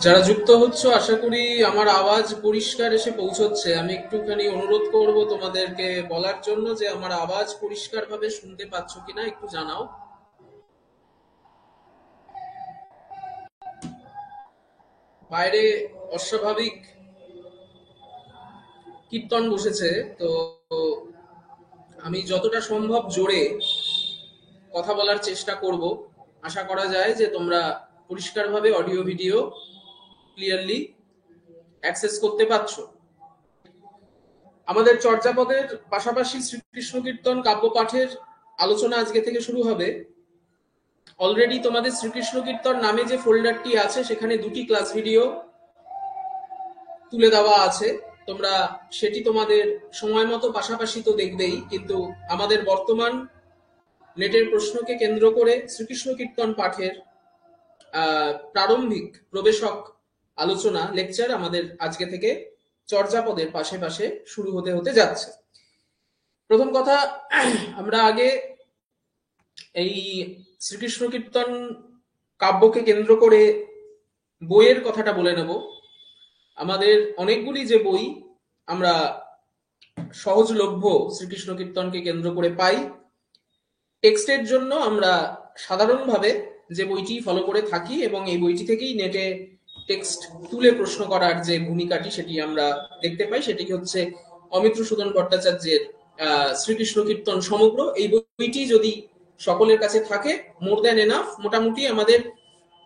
যারা যুক্ত হচ্ছ, আশা করি আমার আওয়াজ পরিষ্কার এসে পৌঁছচ্ছে। আমি একটুখানি অনুরোধ করব তোমাদেরকে বলার জন্য যে আমার আওয়াজ পরিষ্কারভাবে শুনতে পাচ্ছ কিনা একটু জানাও। বাইরে অস্বাভাবিক কীর্তন বসেছে, তো আমি যতটা সম্ভব জোরে কথা বলার চেষ্টা করব। আশা করা যায় যে তোমরা পরিষ্কারভাবে অডিও ভিডিও ক্লিয়ারলি অ্যাক্সেস করতে পারছো। আমাদের চর্যাপদের পাশাপাশি শ্রীকৃষ্ণ কীর্তন কাব্য পাঠের আলোচনা আজকে থেকে শুরু হবে। অলরেডি তোমাদের শ্রীকৃষ্ণ কীর্তন নামে যে ফোল্ডারটি আছে সেখানে দুটি ক্লাস ভিডিও তুলে দেওয়া আছে। তোমরা সেটি তোমাদের সময় মতো পাশাপাশি তো দেখবেই, কিন্তু আমাদের বর্তমান নেটের প্রশ্নকে কেন্দ্র করে শ্রীকৃষ্ণ কীর্তন পাঠের প্রারম্ভিক প্রবেশক আলোচনা লেকচার আমাদের আজকে থেকে চর্যাপদের পাশে পাশে শুরু হতে হতে যাচ্ছে। প্রথম কথা, আমরা আগে এই শ্রীকৃষ্ণ কীর্তন কাব্যকে কেন্দ্র করে বইয়ের কথাটা বলে নেব। আমাদের অনেকগুলি যে বই আমরা সহজলভ্য শ্রীকৃষ্ণ কীর্তনকে কেন্দ্র করে পাই, টেক্সটের জন্য আমরা সাধারণভাবে যে বইটি ফলো করে থাকি এবং এই বইটি থেকেই নেটে টেক্সট তুলে প্রশ্ন করার যে ভূমিকাটি সেটি আমরা দেখতে পাই, সেটি হচ্ছে অমিত্রসূদন ভট্টাচার্যের শ্রীকৃষ্ণ কীর্তন সমগ্র। এই বইটি যদি সকলের কাছে থাকে, মোর দ্যান এনাফ। মোটামুটি আমাদের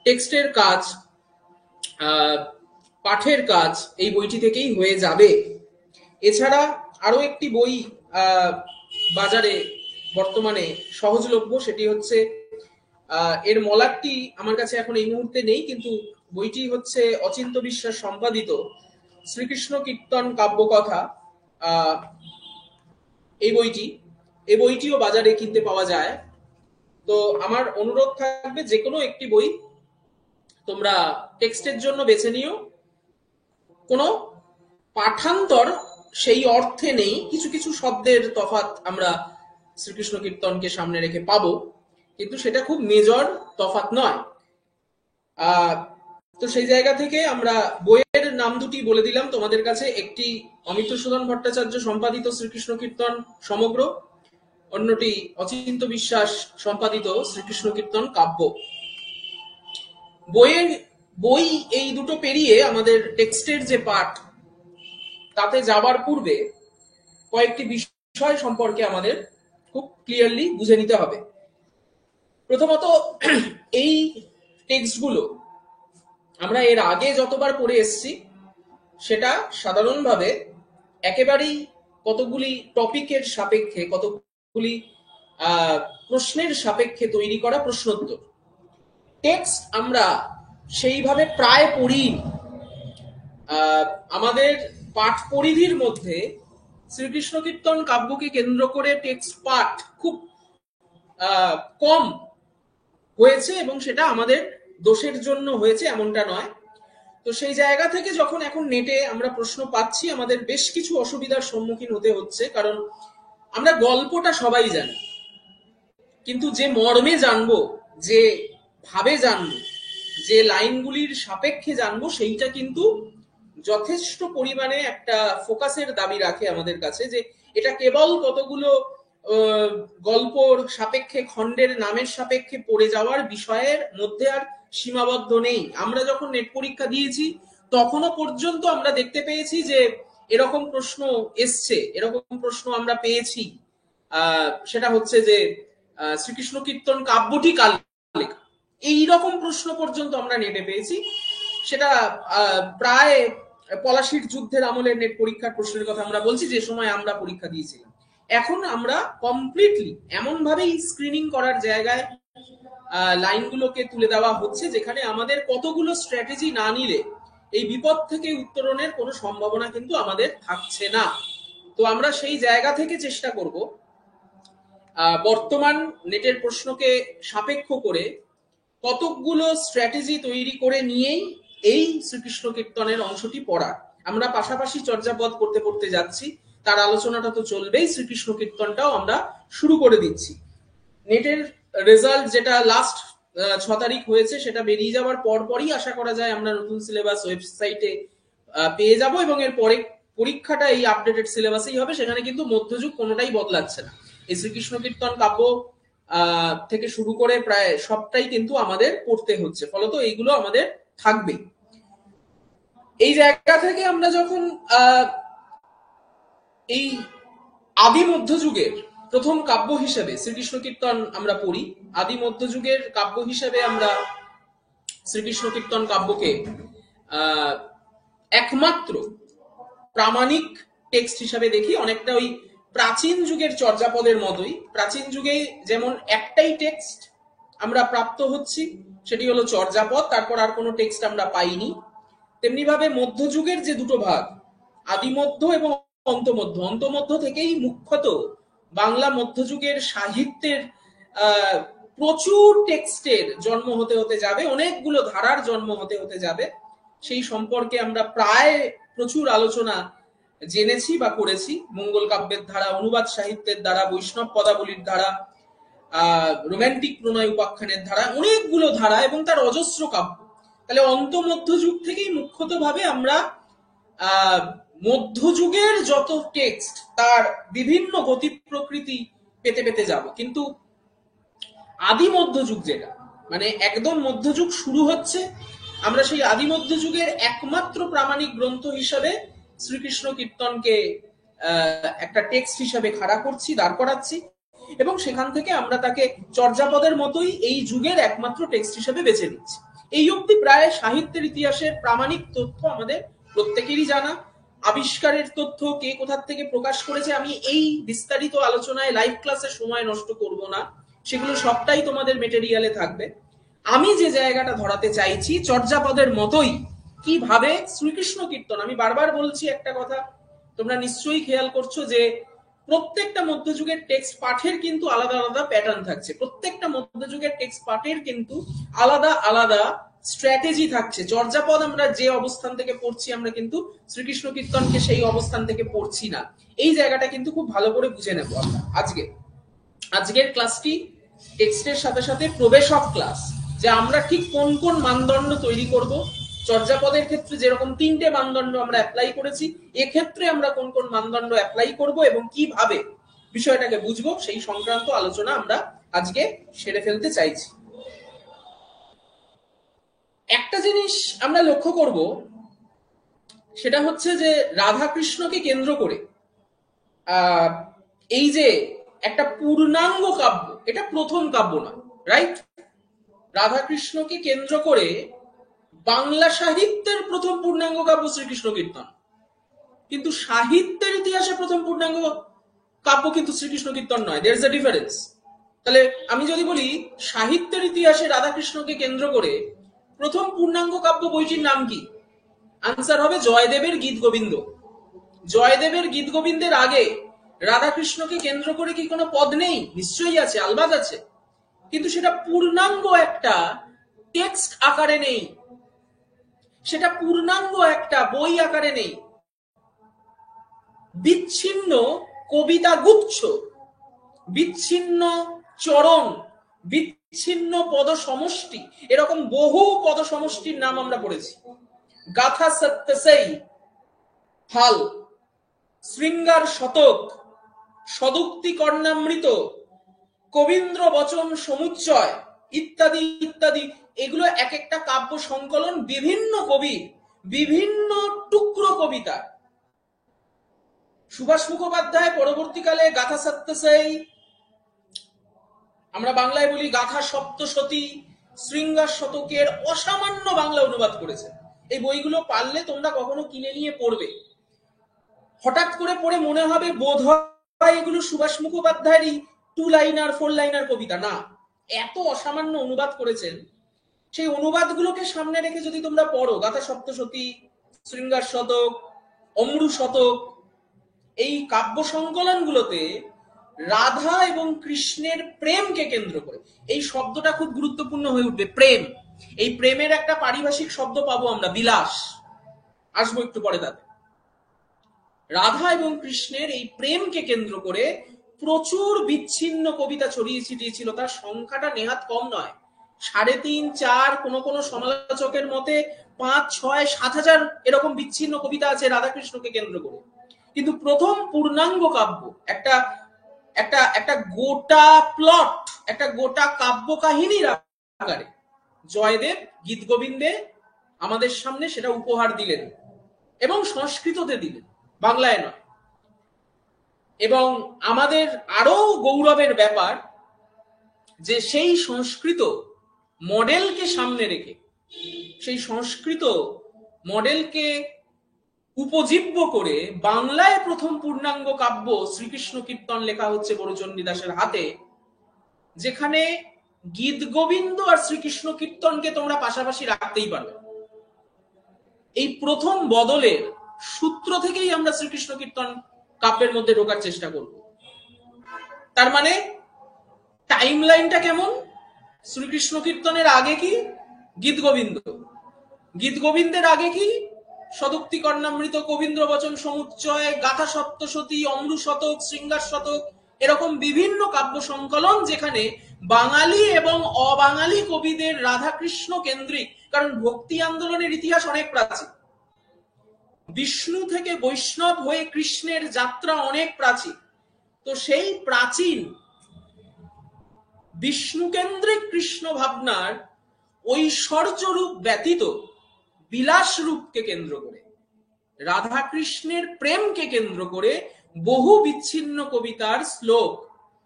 টেক্সটের কাজ, পাঠের কাজ এই বইটি থেকেই হয়ে যাবে। এছাড়া আরো একটি বই বাজারে বর্তমানে সহজলভ্য, সেটি হচ্ছে এর মলাটটি আমার কাছে এখন এই মুহূর্তে নেই, কিন্তু বইটি হচ্ছে অচিন্ত বিশ্বাস সম্পাদিত শ্রীকৃষ্ণ কীর্তন কাব্যকথা। এই বইটিও বাজারে কিনতে পাওয়া যায়। তো আমার অনুরোধ থাকবে যে কোনো একটি বই তোমরা টেক্সটের জন্য বেছে নিও। কোনো পাঠান্তর সেই অর্থে নেই, কিছু কিছু শব্দের তফাৎ আমরা শ্রীকৃষ্ণ কীর্তনকে সামনে রেখে পাবো, কিন্তু সেটা খুব মেজর তফাৎ নয়। তো সেই জায়গা থেকে আমরা বইয়ের নাম দুটি বলে দিলাম তোমাদের কাছে। একটি অমিত্রসূদন ভট্টাচার্য সম্পাদিত শ্রীকৃষ্ণ কীর্তন সমগ্র, অন্যটি অচিন্ত বিশ্বাস সম্পাদিত শ্রীকৃষ্ণ কীর্তন কাব্য। বই এই দুটো পেরিয়ে আমাদের টেক্সটের যে পাঠ, তাতে যাবার পূর্বে কয়েকটি বিষয় সম্পর্কে আমাদের খুব ক্লিয়ারলি বুঝে নিতে হবে। প্রথমত, এই টেক্সটগুলো আমরা এর আগে যতবার পড়ে এসেছি সেটা সাধারণভাবে একেবারেই কতগুলি টপিকের সাপেক্ষে, কতগুলি প্রশ্নের সাপেক্ষে তৈরি করা প্রশ্নোত্তর। টেক্সট আমরা সেইভাবে প্রায় পড়ি। আমাদের পাঠ পরিধির মধ্যে শ্রীকৃষ্ণ কীর্তন কাব্যকে কেন্দ্র করে টেক্সট পাঠ খুব কম হয়েছে, এবং সেটা আমাদের দোষের জন্য হয়েছে এমনটা নয়। তো সেই জায়গা থেকে যখন এখন নেটে আমরা প্রশ্ন পাচ্ছি, আমাদের বেশ কিছু অসুবিধার সম্মুখীন হতে হচ্ছে। কারণ আমরা গল্পটা সবাই জানি, কিন্তু যে মর্মে জানবো, যে ভাবে জানবো, যে লাইনগুলির সাপেক্ষে জানবো, সেইটা কিন্তু যথেষ্ট পরিমাণে একটা ফোকাসের দাবি রাখে আমাদের কাছে। যে এটা কেবল কতগুলো গল্পর সাপেক্ষে, খণ্ডের নামের সাপেক্ষে পড়ে যাওয়ার বিষয়ের মধ্যে আর সীমাবদ্ধ নেই। আমরা যখন নেট পরীক্ষা দিয়েছি তখনও পর্যন্ত আমরা দেখতে পেয়েছি যে এরকম প্রশ্ন এসছে, এরকম প্রশ্ন আমরা পেয়েছি। সেটা হচ্ছে যে শ্রীকৃষ্ণ কীর্তন কাব্যটি কাল লেখা, এইরকম প্রশ্ন পর্যন্ত আমরা নেটে পেয়েছি। সেটা প্রায় পলাশির যুদ্ধের আমলের নেট পরীক্ষার প্রশ্নের কথা আমরা বলছি, যে সময় আমরা পরীক্ষা দিয়েছিলাম। এখন আমরা কমপ্লিটলি এমন ভাবেই স্ক্রিনিং করার জায়গায় লাইনগুলোকে তুলে দেওয়া হচ্ছে, যেখানে আমাদের কতগুলো স্ট্র্যাটেজি না নিলে এই বিপদ থেকে উত্তরণের কোনো সম্ভাবনা কিন্তু আমাদের থাকছে না। তো আমরা সেই জায়গা থেকে চেষ্টা করব বর্তমান নেটের প্রশ্নকে সাপেক্ষ করে কতকগুলো স্ট্র্যাটেজি তৈরি করে নিয়েই এই শ্রীকৃষ্ণ কীর্তনের অংশটি পড়ার। আমরা পাশাপাশি চর্যাপদ করতে পড়তে যাচ্ছি, তার আলোচনাটা তো চলবেই, শ্রীকৃষ্ণ কীর্তনটাও আমরা শুরু করে দিচ্ছি। নেটের রেজাল্ট যেটা লাস্ট 6 তারিখ হয়েছে সেটা বেরিয়ে যাওয়ার পরই আশা করা যায় আমরা নতুন সিলেবাস ওয়েবসাইটে পেয়ে যাব, এবং এর পরে পরীক্ষাটা এই আপডেটেড সিলেবাসেই হবে। সেখানে কিন্তু মধ্যযুগ কোনোটাই বদলাচ্ছে না। এই শ্রীকৃষ্ণ কীর্তন কাব্য থেকে শুরু করে প্রায় সবটাই কিন্তু আমাদের পড়তে হচ্ছে, ফলত এইগুলো আমাদের থাকবে। এই জায়গা থেকে আমরা যখন এই আদি মধ্যযুগের প্রথম কাব্য হিসেবে শ্রীকৃষ্ণ কীর্তন আমরা পড়ি, আদি মধ্যযুগের কাব্য হিসেবে আমরা শ্রীকৃষ্ণ কীর্তন কাব্যকে একমাত্র প্রামাণিক টেক্সট হিসাবে দেখি। অনেকটা ওই প্রাচীন যুগের চর্যাপদের মতোই, প্রাচীন যুগে যেমন একটাই টেক্সট আমরা প্রাপ্ত হচ্ছি, সেটি হলো চর্যাপদ, তারপর আর কোনো টেক্সট আমরা পাইনি, তেমনি ভাবে মধ্যযুগের যে দুটো ভাগ, আদিমধ্য এবং অন্তমধ্য, অন্তমধ্য থেকেই মুখ্যত বাংলা মধ্যযুগের সাহিত্যের প্রচুর টেক্সটের জন্ম হতে হতে যাবে, অনেকগুলো ধারার জন্ম হতে হতে যাবে। সেই সম্পর্কে আমরা প্রায় প্রচুর আলোচনা জেনেছি বা করেছি। মঙ্গল কাব্যের ধারা, অনুবাদ সাহিত্যের ধারা, বৈষ্ণব পদাবলীর ধারা, রোম্যান্টিক প্রণয় উপাখ্যানের ধারা, অনেকগুলো ধারা এবং তার অজস্র কাব্য। তাহলে অন্তমধ্যযুগ থেকেই মুখ্যত ভাবে আমরা মধ্যযুগের যত টেক্সট তার বিভিন্ন গতি প্রকৃতি পেতে পেতে যাব। কিন্তু আদি মধ্যযুগ যেটা, মানে একদম মধ্যযুগ শুরু হচ্ছে, আমরা সেই আদি মধ্যযুগের একমাত্র প্রামাণিক গ্রন্থ হিসাবে শ্রীকৃষ্ণ কীর্তনকে একটা টেক্সট হিসাবে খাড়া করছি, দাঁড় করাচ্ছি, এবং সেখান থেকে আমরা তাকে চর্যাপদের মতোই এই যুগের একমাত্র টেক্সট হিসেবে বেছে নিচ্ছি। এই অবধি প্রায় সাহিত্যের ইতিহাসের প্রামাণিক তথ্য আমাদের প্রত্যেকেরই জানা। আবিষ্কারের তথ্য কে কোথা থেকে প্রকাশ করেছে আমি এই বিস্তারিত আলোচনায় লাইভ ক্লাসে সময় নষ্ট করব না, সেগুলো সবটাই তোমাদের মেটেরিয়ালে থাকবে। আমি যে জায়গাটা ধরাতে চাইছি চর্যাপদের মতোই কিভাবে শ্রীকৃষ্ণ কীর্তন, আমি বারবার বলছি একটা কথা, তোমরা নিশ্চয়ই খেয়াল করছো যে প্রত্যেকটা মধ্যযুগের টেক্সট পাঠের কিন্তু আলাদা আলাদা প্যাটার্ন থাকছে, প্রত্যেকটা মধ্যযুগের টেক্সট পাঠের কিন্তু আলাদা আলাদা স্ট্র্যাটেজি থাকছে। চর্যাপদ আমরা যে অবস্থান থেকে পড়ছি, আমরা কিন্তু শ্রীকৃষ্ণ কীর্তনকে সেই অবস্থান থেকে পড়ছি না। এই জায়গাটা কিন্তু খুব ভালো করে বুঝে নেব আমরা আজকের ক্লাসটি টেক্সটের সাথে সাথে প্রবেশক ক্লাস, যে আমরা ঠিক কোন কোন মানদণ্ড তৈরি করব। চর্যাপদের ক্ষেত্রে যেরকম 3টে মানদণ্ড আমরা অ্যাপ্লাই করেছি, এক্ষেত্রে আমরা কোন কোন মানদণ্ড অ্যাপ্লাই করব এবং কিভাবে বিষয়টাকে বুঝবো, সেই সংক্রান্ত আলোচনা আমরা আজকে সেরে ফেলতে চাইছি। একটা জিনিস আমরা লক্ষ্য করব, সেটা হচ্ছে যে রাধা কৃষ্ণকে কেন্দ্র করে এই যে একটা পূর্ণাঙ্গ কাব্য, এটা প্রথম কাব্য না, রাইট? রাধা কৃষ্ণকে কেন্দ্র করে বাংলা সাহিত্যের প্রথম পূর্ণাঙ্গ কাব্য শ্রীকৃষ্ণ কীর্তন, কিন্তু সাহিত্যের ইতিহাসে প্রথম পূর্ণাঙ্গ কাব্য কিন্তু শ্রীকৃষ্ণ কীর্তন নয়। There is a difference. তাহলে আমি যদি বলি সাহিত্যের ইতিহাসে রাধাকৃষ্ণকে কেন্দ্র করে প্রথম পূর্ণাঙ্গ কাব্য বইটির নাম কি, আনসার হবে জয়দেবের গীত গোবিন্দ। জয়দেবের গীত গোবিন্দের আগে রাধাকৃষ্ণকে কেন্দ্র করে কি কোনো পদ নেই? নিশ্চয়ই আছে, আলবাত আছে, কিন্তু সেটা পূর্ণাঙ্গ একটা টেক্সট আকারে নেই, সেটা পূর্ণাঙ্গ একটা বই আকারে নেই। বিচ্ছিন্ন কবিতা গুচ্ছ, বিচ্ছিন্ন চরণ, বিচ্ছিন্ন পদ সমষ্টি, এরকম বহু পদ সমষ্টির নাম আমরা পড়েছি। গাথা সত্যসেই, হাল, শৃঙ্গার শতক, সদুক্তি কর্ণামৃত, কবীন্দ্র বচন সমুচ্চয় ইত্যাদি ইত্যাদি, এগুলো এক একটা কাব্য সংকলন, বিভিন্ন কবির বিভিন্ন টুকরো কবিতা। সুভাষ মুখোপাধ্যায় পরবর্তীকালে গাথা সত্যসেই, আমরা বাংলায় বলি গাথা সপ্তশতী, শৃঙ্গার শতকের অসামান্য বাংলা অনুবাদ করেছে। এই বইগুলো পারলে তোমরা কখনো কিনে নিয়ে পড়বে। হঠাৎ করে পড়ে মনে হবে বোধ হয় এগুলো সুভাষ মুখোপাধ্যায়েরই 2 লাইনার 4 লাইনার কবিতা, না, এত অসামান্য অনুবাদ করেছেন। সেই অনুবাদগুলোকে সামনে রেখে যদি তোমরা পড়ো গাথা সপ্তশতী, শৃঙ্গার শতক, অমরু শতক, এই কাব্য সংকলনগুলোতে রাধা এবং কৃষ্ণের প্রেমকে কেন্দ্র করে, এই শব্দটা খুব গুরুত্বপূর্ণ হয়ে উঠবে, প্রেম। এই প্রেমের একটা পারিভাষিক শব্দ পাবো আমরা, বিলাস, আসবো একটু পরে তাতে। রাধা এবং কৃষ্ণের এই প্রেমকে কেন্দ্র করে প্রচুর বিচ্ছিন্ন কবিতা ছড়িয়ে ছিটিয়ে ছিল, তার সংখ্যাটা নেহাত কম নয়। 3.5, 4, কোনো সমালোচকের মতে 5, 6, 7,000 এরকম বিচ্ছিন্ন কবিতা আছে রাধাকৃষ্ণকে কেন্দ্র করে। কিন্তু প্রথম পূর্ণাঙ্গ কাব্য, একটা একটা একটা গোটা প্লট, একটা গোটা কাব্য কাহিনীর আকারে জয়দেব গীত গোবিন্দে আমাদের সামনে সেটা উপহার দিলেন, এবং সংস্কৃততে দিলেন, বাংলায় নয়। এবং আমাদের আরো গৌরবের ব্যাপার যে সেই সংস্কৃত মডেলকে সামনে রেখে, সেই সংস্কৃত মডেলকে উপজীব্য করে বাংলায় প্রথম পূর্ণাঙ্গ কাব্য শ্রীকৃষ্ণ কীর্তন লেখা হচ্ছে বড়ুচণ্ডী দাসের হাতে, যেখানে গীত গোবিন্দ আর শ্রীকৃষ্ণ কীর্তনকে তোমরা পাশাপাশি রাখতেই পারবে। এই প্রথম বদলের সূত্র থেকেই আমরা শ্রীকৃষ্ণ কীর্তন কাব্যের মধ্যে ঢোকার চেষ্টা করব। তার মানে টাইম লাইনটা কেমন? শ্রীকৃষ্ণ কীর্তনের আগে কি গীত গোবিন্দ, গীত গোবিন্দের আগে কি সদুক্তি কর্ণামৃত, কবীন্দ্র বচন সমুচ্চয়, গাথা সপ্তশতী, অমরু শতক, শৃঙ্গার শতক, এরকম বিভিন্ন কাব্য সংকলন, যেখানে বাঙালি এবং অবাঙালি কবিদের রাধাকৃষ্ণ কেন্দ্রিক, কারণ ভক্তি আন্দোলনের ইতিহাস অনেক প্রাচীন, বিষ্ণু থেকে বৈষ্ণব হয়ে কৃষ্ণের যাত্রা অনেক প্রাচীন। তো সেই প্রাচীন বিষ্ণু কেন্দ্রিক কৃষ্ণ ভাবনার ঐশ্বর্য রূপ ব্যতীত বিলাস রূপকে কেন্দ্র করে, রাধা কৃষ্ণের প্রেমকে কেন্দ্র করে বহু বিচ্ছিন্ন কবিতার শ্লোক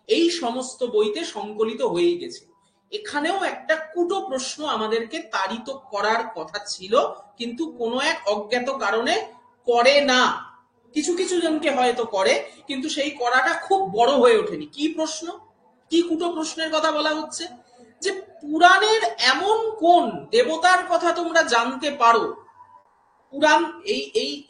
এই সমস্ত বইতে সংকলিত হয়ে গেছে। এখানেও একটা কুটো প্রশ্ন আমাদেরকে তাড়িত করার কথা ছিল, কিন্তু কোনো এক অজ্ঞাত কারণে করে না। কিছু কিছু জনকে হয়তো করে, কিন্তু সেই করাটা খুব বড় হয়ে ওঠেনি। কি প্রশ্ন, কি কুটো প্রশ্নের কথা বলা হচ্ছে? যে পুরাণের এমন কোন দেবতার কথা তোমরা জানতে পারো? পুরাণ,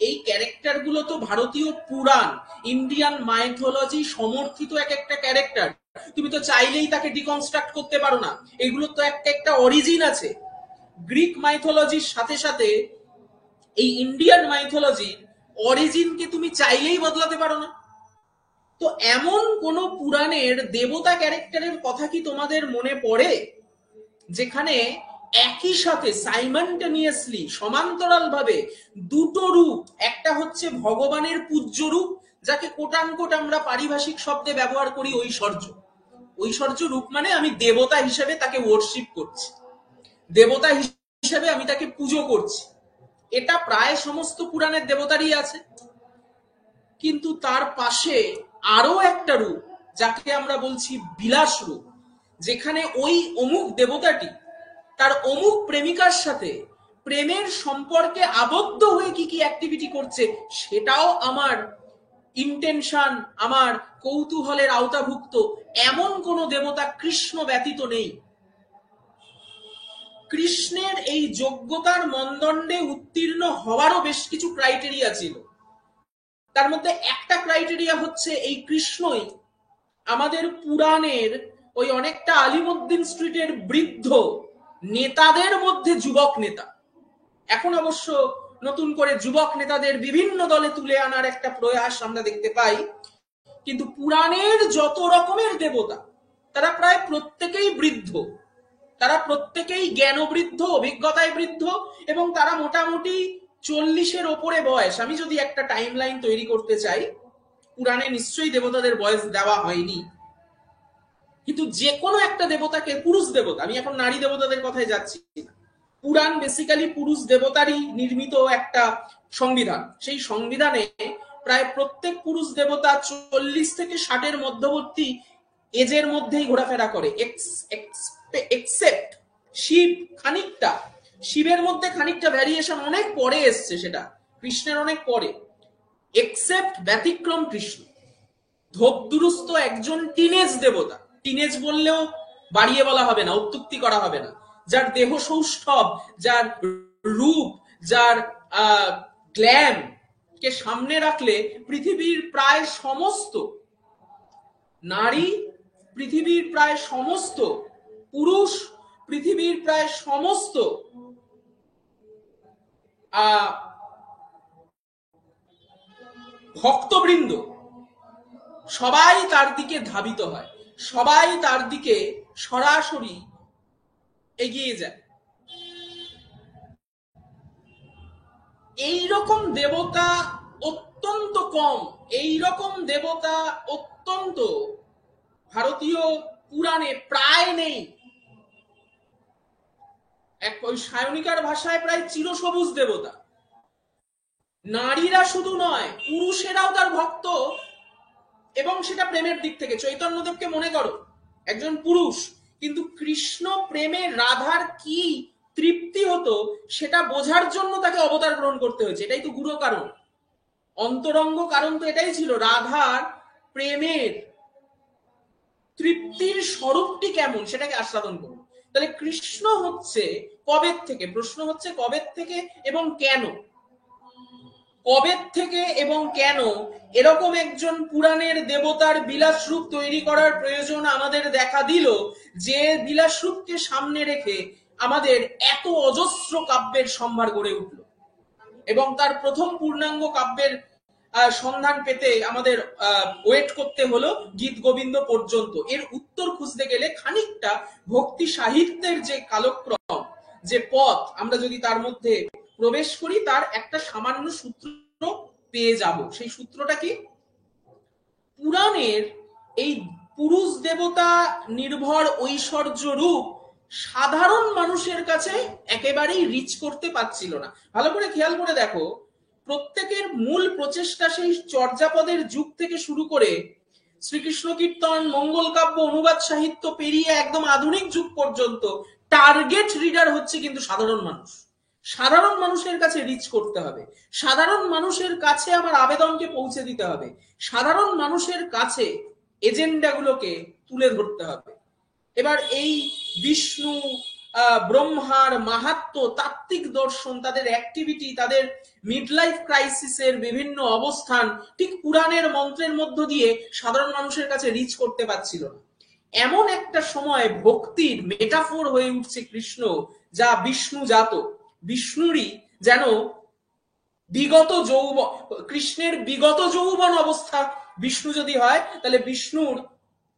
এই ক্যারেক্টার গুলো তো ভারতীয় পুরাণ, ইন্ডিয়ান মাইথোলজি সমর্থিত এক একটা ক্যারেক্টার। তুমি তো চাইলেই তাকে ডিকনস্ট্রাক্ট করতে পারো না, এগুলো তো একটা অরিজিন আছে। গ্রিক মাইথোলজির সাথে সাথে এই ইন্ডিয়ান মাইথোলজি অরিজিনকে তুমি চাইলেই বদলাতে পারো না। তো এমন কোন পুরাণের দেবতা ক্যারেক্টারের কথা কি তোমাদের মনে পড়ে যেখানে একই সাথে সাইমানটেনিয়াসলি, সমান্তরাল ভাবে দুটো রূপ, একটা হচ্ছে ভগবানের পূজ্য রূপ, যাকে কোটানকোট আমরা পারিভাষিক শব্দে ব্যবহার করি ঐশ্বর্য। ঐশ্বর্য রূপ মানে আমি দেবতা হিসেবে তাকে ওয়ার্শিপ করছি, দেবতা হিসেবে আমি তাকে পুজো করছি। এটা প্রায় সমস্ত পুরাণের দেবতারই আছে। কিন্তু তার পাশে আরো একটা রূপ, যাকে আমরা বলছি বিলাস রূপ, যেখানে ওই অমুক দেবতাটি তার অমুক প্রেমিকার সাথে প্রেমের সম্পর্কে আবদ্ধ হয়ে কি কি অ্যাক্টিভিটি করছে সেটাও আমার ইন্টেনশন, আমার কৌতূহলের আওতাভুক্ত। এমন কোন দেবতা কৃষ্ণ ব্যতীত নেই। কৃষ্ণের এই যোগ্যতার মানদণ্ডে উত্তীর্ণ হওয়ারও বেশ কিছু ক্রাইটেরিয়া ছিল। তার মধ্যে একটা ক্রাইটেরিয়া হচ্ছে এই কৃষ্ণই আমাদের পুরাণের ওই অনেকটা আলিমুদ্দিন স্ট্রিটের বৃদ্ধ নেতাদের মধ্যে যুবক নেতা। এখন অবশ্য নতুন করে যুবক নেতাদের বিভিন্ন দলে তুলে আনার একটা প্রয়াস আমরা দেখতে পাই, কিন্তু পুরাণের যত রকমের দেবতা তারা প্রায় প্রত্যেকেই বৃদ্ধ, তারা প্রত্যেকেই জ্ঞানবৃদ্ধ, অভিজ্ঞতায় বৃদ্ধ, এবং তারা মোটামুটি 40-এর ওপরে বয়স। আমি যদি একটা টাইম লাইন তৈরি করতে চাই, পুরাণে নিশ্চয়ই দেবতাদের বয়স দেওয়া হয়নি, কিন্তু যে কোনো একটা দেবতাকে, পুরুষ দেবতা, আমি এখন নারী দেবতাদের কথায় যাচ্ছি না, পুরাণ বেসিক্যালি পুরুষ দেবতারই নির্মিত একটা সংবিধান। সেই সংবিধানে প্রায় প্রত্যেক পুরুষ দেবতা 40 থেকে 60-এর মধ্যবর্তী এজের মধ্যেই ঘোরাফেরা করে, এক্সেপ্ট শিব। খানিকটা শিবের মধ্যে খানিকটা ভ্যারিয়েশন অনেক পরে এসছে, সেটা কৃষ্ণের অনেক পরে, এক্সেপ্ট ব্যতিক্রম কৃষ্ণ। ধোপদুরুস্ত একজন টিনেজ দেবতা, টিনেজ বললেও বাড়িয়ে বলা হবে না, অত্যুক্তি করা হবে না, যার দেহ সৌষ্ঠব, যার রূপ, যার গ্ল্যাম কে সামনে রাখলে পৃথিবীর প্রায় সমস্ত নারী, পৃথিবীর প্রায় সমস্ত পুরুষ, পৃথিবীর প্রায় সমস্ত ভক্তবৃন্দ সবাই তার দিকে ধাবিত হয়, সবাই তার দিকে সরাসরি এগিয়ে যায়। এইরকম দেবতা অত্যন্ত কম, এইরকম দেবতা অত্যন্ত ভারতীয় পুরাণে প্রায় নেই। ওই সায়নিকার ভাষায় প্রায় চিরসবুজ দেবতা। নারীরা শুধু নয়, পুরুষেরাও তার ভক্ত, এবং সেটা প্রেমের দিক থেকে। চৈতন্যদেবকে মনে করো, একজন পুরুষ, কিন্তু কৃষ্ণ প্রেমে রাধার কি তৃপ্তি হতো সেটা বোঝার জন্য তাকে অবতার গ্রহণ করতে হয়েছে। এটাই তো গুরু কারণ, অন্তরঙ্গ কারণ তো এটাই ছিল, রাধার প্রেমের তৃপ্তির স্বরূপটি কেমন সেটাকে আস্বাদন করুন। তাহলে কৃষ্ণ হচ্ছে কবের থেকে, প্রশ্ন হচ্ছে কবের থেকে এবং কেন, কবের থেকে এবং কেন এরকম একজন পুরাণের দেবতার বিলাস রূপ তৈরি করার প্রয়োজন আমাদের দেখা দিল, যে বিলাস রূপকে সামনে রেখে আমাদের এত অজস্র কাব্যের সম্ভার গড়ে উঠল। এবং তার প্রথম পূর্ণাঙ্গ কাব্যের সন্ধান পেতে আমাদের ওয়েট করতে হলো গীত গোবিন্দ পর্যন্ত। এর উত্তর খুঁজতে গেলে খানিকটা ভক্তি সাহিত্যের যে কালক্রম, যে পথ, আমরা যদি তার মধ্যে প্রবেশ করি, তার একটা সামান্য সূত্র পেয়ে যাব। সেই সূত্রটা কি? পুরাণের এই পুরুষ দেবতা নির্ভর ঐশ্বর্য রূপ সাধারণ মানুষের কাছে একেবারেই রিচ করতে পারছিল না। ভালো করে খেয়াল করে দেখো, প্রত্যেকের মূল প্রচেষ্টা সেই চর্যাপদের যুগ থেকে শুরু করে শ্রীকৃষ্ণ কীর্তন, মঙ্গল কাব্য, অনুবাদ সাহিত্য পেরিয়ে একদম আধুনিক যুগ পর্যন্ত টার্গেট রিডার হচ্ছে কিন্তু সাধারণ মানুষ। সাধারণ মানুষের কাছে রিচ করতে হবে, সাধারণ মানুষের কাছে আমার আবেদনকে পৌঁছে দিতে হবে, সাধারণ মানুষের কাছে এজেন্ডাগুলোকে তুলে ধরতে হবে। এবার এই বিষ্ণু, ব্রহ্মার মাহাত্ম্য, তাত্ত্বিক দর্শন, তাদের অ্যাক্টিভিটি, তাদের মিড লাইফ ক্রাইসিসের বিভিন্ন অবস্থান ঠিক পুরাণের মন্ত্রের মধ্য দিয়ে সাধারণ মানুষের কাছে রিচ করতে পারছিল না। এমন একটা সময় ভক্তির মেটাফোর হয়ে উঠছে কৃষ্ণ, যা বিষ্ণু জাত, বিষ্ণুরই যেন বিগত যৌবন, কৃষ্ণের বিগত যৌবন অবস্থা বিষ্ণু যদি হয়, তাহলে বিষ্ণুর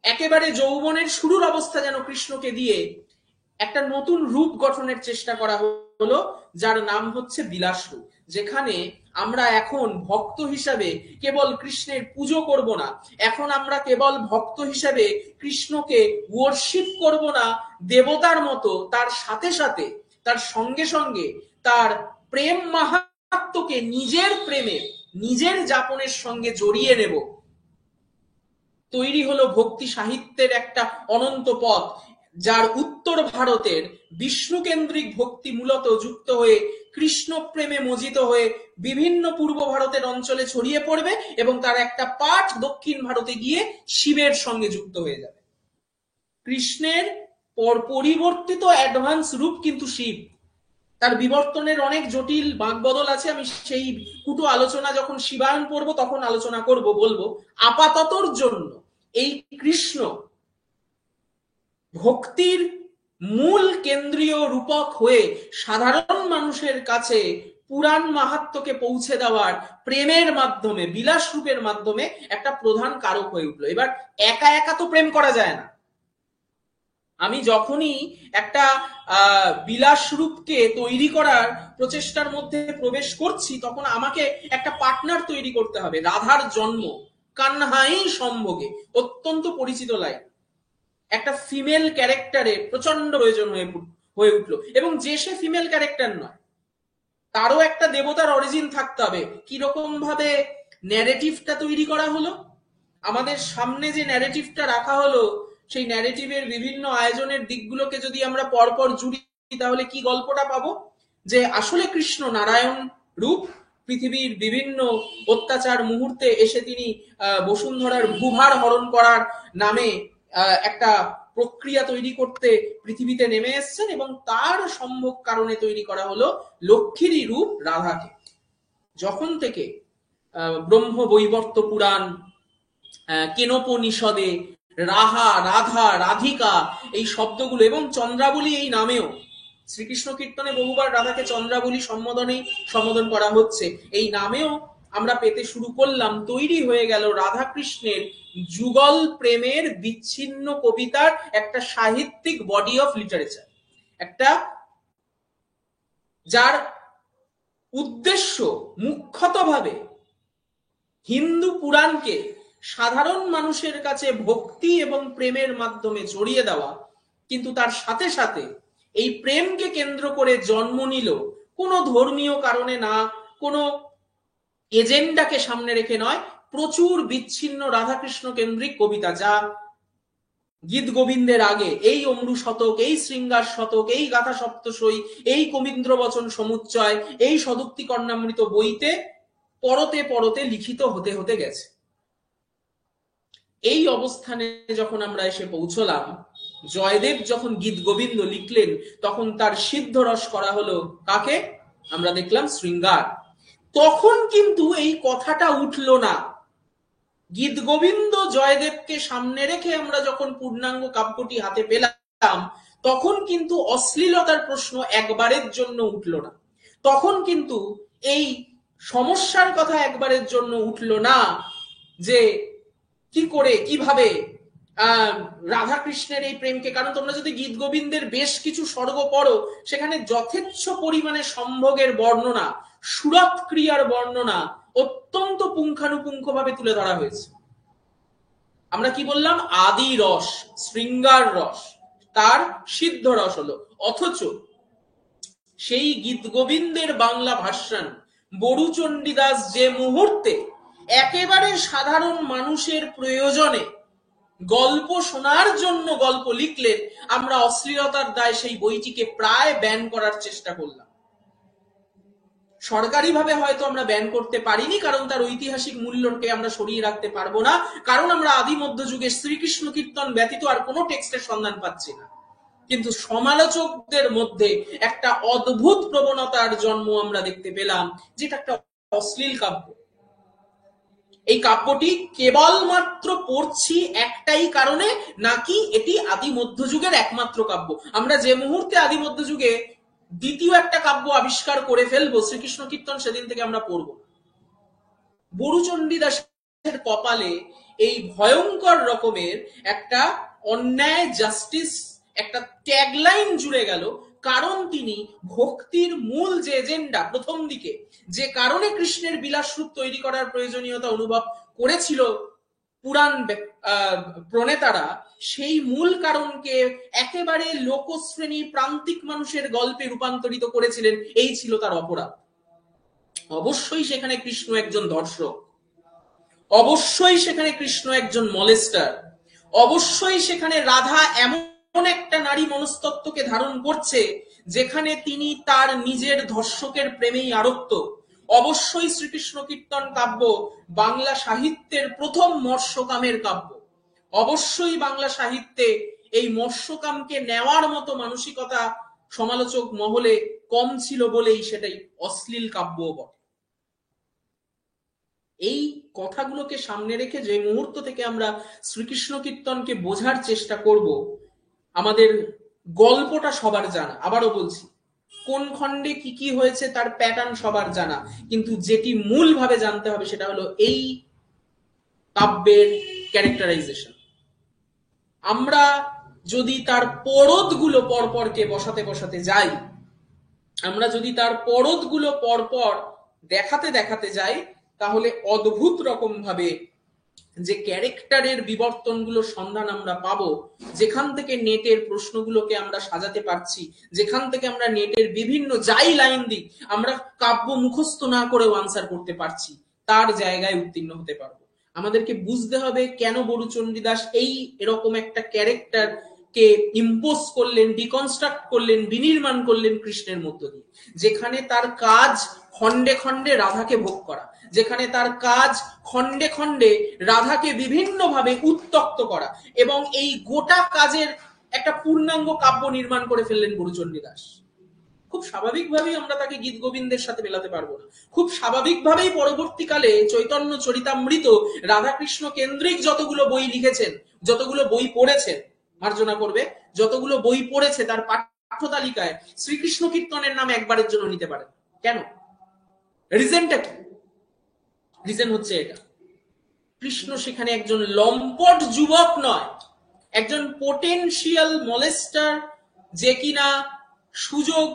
একেবারে যৌবনের শুরুর অবস্থা যেন কৃষ্ণকে দিয়ে একটা নতুন রূপ গঠনের চেষ্টা করা হলো, যার নাম হচ্ছে বিলাস রূপ। যেখানে আমরা এখন ভক্ত হিসাবে কেবল কৃষ্ণের পুজো করব না, এখন আমরা কেবল ভক্ত হিসাবে কৃষ্ণকে ওয়ার্শিপ করব না দেবতার মতো, তার সাথে সাথে, তার সঙ্গে সঙ্গে তার প্রেম মাহাত্ম্যকে নিজের প্রেমে, নিজের যাপনের সঙ্গে জড়িয়ে নেব। তৈরি হলো ভক্তি সাহিত্যের একটা অনন্ত পথ, যার উত্তর ভারতের বিষ্ণু কেন্দ্রিক ভক্তি মূলত যুক্ত হয়ে কৃষ্ণ প্রেমে মজিত হয়ে বিভিন্ন পূর্ব ভারতের অঞ্চলে ছড়িয়ে পড়বে, এবং তার একটা পাঠ দক্ষিণ ভারতে গিয়ে শিবের সঙ্গে যুক্ত হয়ে যাবে। কৃষ্ণের পরিবর্তিত অ্যাডভান্স রূপ কিন্তু শিব, তার বিবর্তনের অনেক জটিল বাঁকবদল আছে। আমি সেই কুটো আলোচনা যখন শিবায়ন পড়বো তখন আলোচনা করব, বলবো। আপাততর জন্য এই কৃষ্ণ ভক্তির মূল কেন্দ্রীয় রূপক হয়ে সাধারণ মানুষের কাছে পুরাণ মাহাত্ম্যকে পৌঁছে দেওয়ার প্রেমের মাধ্যমে, বিলাস রূপের মাধ্যমে একটা প্রধান কারক হয়ে উঠলো। এবার একা একা তো প্রেম করা যায় না। আমি যখনই একটা বিলাস রূপকে তৈরি করার প্রচেষ্টার মধ্যে প্রবেশ করছি, তখন আমাকে একটা পার্টনার তৈরি করতে হবে। রাধার জন্ম কান্হাই সম্ভোগে, অত্যন্ত পরিচিত লাইন। একটা ফিমেল ক্যারেক্টারে প্রচন্ড প্রয়োজন হয়ে উঠলো, এবং যে সে ফিমেল ক্যারেক্টার নয়, তারও একটা দেবতার অরিজিন থাকতে হবে। কিরকম ভাবে ন্যারেটিভটা তৈরি করা হলো, আমাদের সামনে যে ন্যারেটিভটা রাখা হলো, সেই ন্যারেটিভের বিভিন্ন আয়োজনের দিকগুলোকে যদি আমরা পরপর জুড়ি, তাহলে কি গল্পটা পাবো? যে আসলে কৃষ্ণ নারায়ণ রূপ, পৃথিবীর বিভিন্ন অত্যাচার মুহূর্তে এসে তিনি বসুন্ধরার ভূভার হরণ করার নামে একটা প্রক্রিয়া তৈরি করতে পৃথিবীতে নেমে এসছেন, এবং তার সম্ভব কারণে তৈরি করা হলো লক্ষ্মীরই রূপ রাধাকে। যখন থেকে ব্রহ্ম বৈবর্ত পুরাণ, কেনোপনিষদে রাহা, রাধা, রাধিকা এই শব্দগুলো, এবং চন্দ্রাবলী এই নামেও, শ্রীকৃষ্ণ কীর্তনে বহুবার রাধাকে চন্দ্রাবলী সম্বোধন করা হচ্ছে, এই নামেও আমরা পেতে শুরু করলাম, তৈরি হয়ে গেল রাধা কৃষ্ণের যুগল প্রেমের বিচ্ছিন্ন কবিতার একটা সাহিত্যিক বডি অফ লিটারেচার, একটা যার উদ্দেশ্য মুখ্যতভাবে হিন্দু পুরাণকে সাধারণ মানুষের কাছে ভক্তি এবং প্রেমের মাধ্যমে জড়িয়ে দেওয়া, কিন্তু তার সাথে সাথে এই প্রেমকে কেন্দ্র করে জন্ম নিল কোনো ধর্মীয় কারণে না, কোনো এজেন্ডাকে সামনে রেখে নয়, প্রচুর বিচ্ছিন্ন রাধাকৃষ্ণ কেন্দ্রিক কবিতা, যা গীত গোবিন্দের আগে এই অমরু শতক, এই শৃঙ্গার শতক, এই গাথা সপ্তশই, এই কবীন্দ্র বচন সমুচ্চয়, এই সদুক্তি কর্ণামৃত বইতে পরতে পরতে লিখিত হতে হতে গেছে। এই অবস্থানে যখন আমরা এসে পৌঁছলাম, জয়দেব যখন গীত গোবিন্দ লিখলেন, তখন তার সিদ্ধ রস করা হলো কাকে? আমরা দেখলাম শৃঙ্গার। তখন কিন্তু এই কথাটা উঠল না। গীত গোবিন্দ জয়দেবকে সামনে রেখে আমরা যখন পূর্ণাঙ্গ কাব্যটি হাতে পেলাম, তখন কিন্তু অশ্লীলতার প্রশ্ন একবারের জন্য উঠল না। তখন কিন্তু এই সমস্যার কথা একবারের জন্য উঠল না যে কি করে কিভাবে রাধাকৃষ্ণের এই প্রেমকে, কারণ তোমরা যদি গীত গোবিন্দের বেশ কিছু স্বর্গ পড়ো, সেখানে যথেচ্ছ পরিমাণে সম্ভোগের বর্ণনা, সুরত ক্রিয়ার বর্ণনা অত্যন্ত পুঙ্খানুপুঙ্খ ভাবে তুলে ধরা হয়েছে। আমরা কি বললাম? আদি রস, শৃঙ্গার রস, তার সিদ্ধ রস হলো। অথচ সেই গীত গোবিন্দের বাংলা ভার্সন বড়ু চণ্ডীদাস যে মুহূর্তে একেবারে সাধারণ মানুষের প্রয়োজনে গল্প শোনার জন্য গল্প লিখলেন, আমরা অশ্লীলতার দায় সেই বইটিকে প্রায় ব্যান করার চেষ্টা করলাম। সরকারিভাবে হয়তো আমরা ব্যান করতে পারিনি, কারণ তার ঐতিহাসিক মূল্যকে আমরা সরিয়ে রাখতে পারবো না, কারণ আমরা আদি মধ্যযুগে শ্রীকৃষ্ণ কীর্তন ব্যতীত আর কোনো টেক্সটের সন্ধান পাচ্ছি না। কিন্তু সমালোচকদের মধ্যে একটা অদ্ভুত প্রবণতার জন্ম আমরা দেখতে পেলাম, যেটা একটা অশ্লীল কাব্য। এই কাব্যটি কেবলমাত্র পড়ছি একটাই কারণে, নাকি এটি আদি মধ্যযুগের একমাত্র কাব্য। আমরা যে মুহূর্তে আদি মধ্যযুগে দ্বিতীয় একটা কাব্য আবিষ্কার করে ফেলবো, শ্রীকৃষ্ণ কীর্তন, সেদিন থেকে আমরা পড়ব। বড়ু চণ্ডীদাসের কপালে এই ভয়ঙ্কর রকমের একটা অন্যায়, জাস্টিস, একটা ট্যাগলাইন জুড়ে গেল, কারণ তিনি ভক্তির মূল যে এজেন্ডা প্রথম দিকে, যে কারণে কৃষ্ণের বিলাস রূপ তৈরি করার প্রয়োজনীয়তা অনুভব করেছিল পুরাণ প্রণেতারা, সেই মূল কারণকে একেবারে লোকশ্রেণী প্রান্তিক মানুষের গল্পে রূপান্তরিত করেছিলেন। এই ছিল তার অপরাধ। অবশ্যই সেখানে কৃষ্ণ একজন ধর্ষক, অবশ্যই সেখানে কৃষ্ণ একজন মলেস্টার, অবশ্যই সেখানে রাধা এমন একটা নারী মনস্তত্ত্বকে ধারণ করছে যেখানে তিনি তার নিজের ধর্ষকের প্রেমেই আরক্ত। অবশ্যই শ্রীকৃষ্ণ কীর্তন কাব্য বাংলা সাহিত্যের প্রথম মৎস্যকামের কাব্য। অবশ্যই বাংলা সাহিত্যে এই মৎস্যকামকে নেওয়ার মতো মানসিকতা সমালোচক মহলে কম ছিল বলেই সেটাই অশ্লীল কাব্য বটে। এই কথাগুলোকে সামনে রেখে যে মুহূর্ত থেকে আমরা শ্রীকৃষ্ণ কীর্তনকে বোঝার চেষ্টা করব, আমাদের গল্পটা সবার জানা, আবারও বলছি, কোন খণ্ডে কি কি হয়েছে তার প্যাটার্ন সবার জানা, কিন্তু যেটি মূলভাবে জানতে হবে সেটা হলো এই কাব্যের ক্যারেক্টারাইজেশন। আমরা যদি তার পরতগুলো পরপরকে বসাতে বসাতে যাই, আমরা যদি তার পরতগুলো পরপর দেখাতে দেখাতে যাই, তাহলে অদ্ভুত রকম ভাবে যে ক্যারেক্টারের বিবর্তনগুলোর সন্ধান আমরা পাবো, যেখান থেকে নেটের প্রশ্নগুলোকে আমরা সাজাতে পারছি, যেখান থেকে আমরা নেটের বিভিন্ন যাই লাইন দিক আমরা কাব্য মুখস্থ না করেও আনসার করতে পারছি, তার জায়গায় উত্তীর্ণ হতে পারবো। আমাদেরকে বুঝতে হবে কেন বড়ু চণ্ডীদাস এই এরকম একটা ক্যারেক্টার কে ইম্পোজ করলেন, ডিকনস্ট্রাক্ট করলেন, বিনির্মাণ করলেন কৃষ্ণের মধ্য দিয়ে, যেখানে তার কাজ খণ্ডে খণ্ডে রাধাকে ভোগ করা, যেখানে তার কাজ খণ্ডে খণ্ডে রাধাকে বিভিন্নভাবে উত্তক্ত করা, এবং এই গোটা কাজের একটা পূর্ণাঙ্গ কাব্য নির্মাণ করে ফেললেন বড়ু চণ্ডীদাস। খুব স্বাভাবিকভাবেই আমরা তাকে গীত গোবিন্দের সাথে মেলাতে পারবো না। খুব স্বাভাবিকভাবেই পরবর্তীকালে চৈতন্য চরিতামৃত রাধাকৃষ্ণ কেন্দ্রিক যতগুলো বই লিখেছেন, যতগুলো বই পড়েছেন, মার্জনা করবে, যতগুলো বই পড়েছে তার পাঠ্য তালিকায় শ্রীকৃষ্ণ কীর্তনের নাম একবারের জন্য নিতে পারেন। কেন? রিজনটা কি? রিজন হচ্ছে এটা, কৃষ্ণ সেখানে একজন লম্পট যুবক নয়, একজন পোটেনশিয়াল মলেস্টার, যে কিনা সুযোগ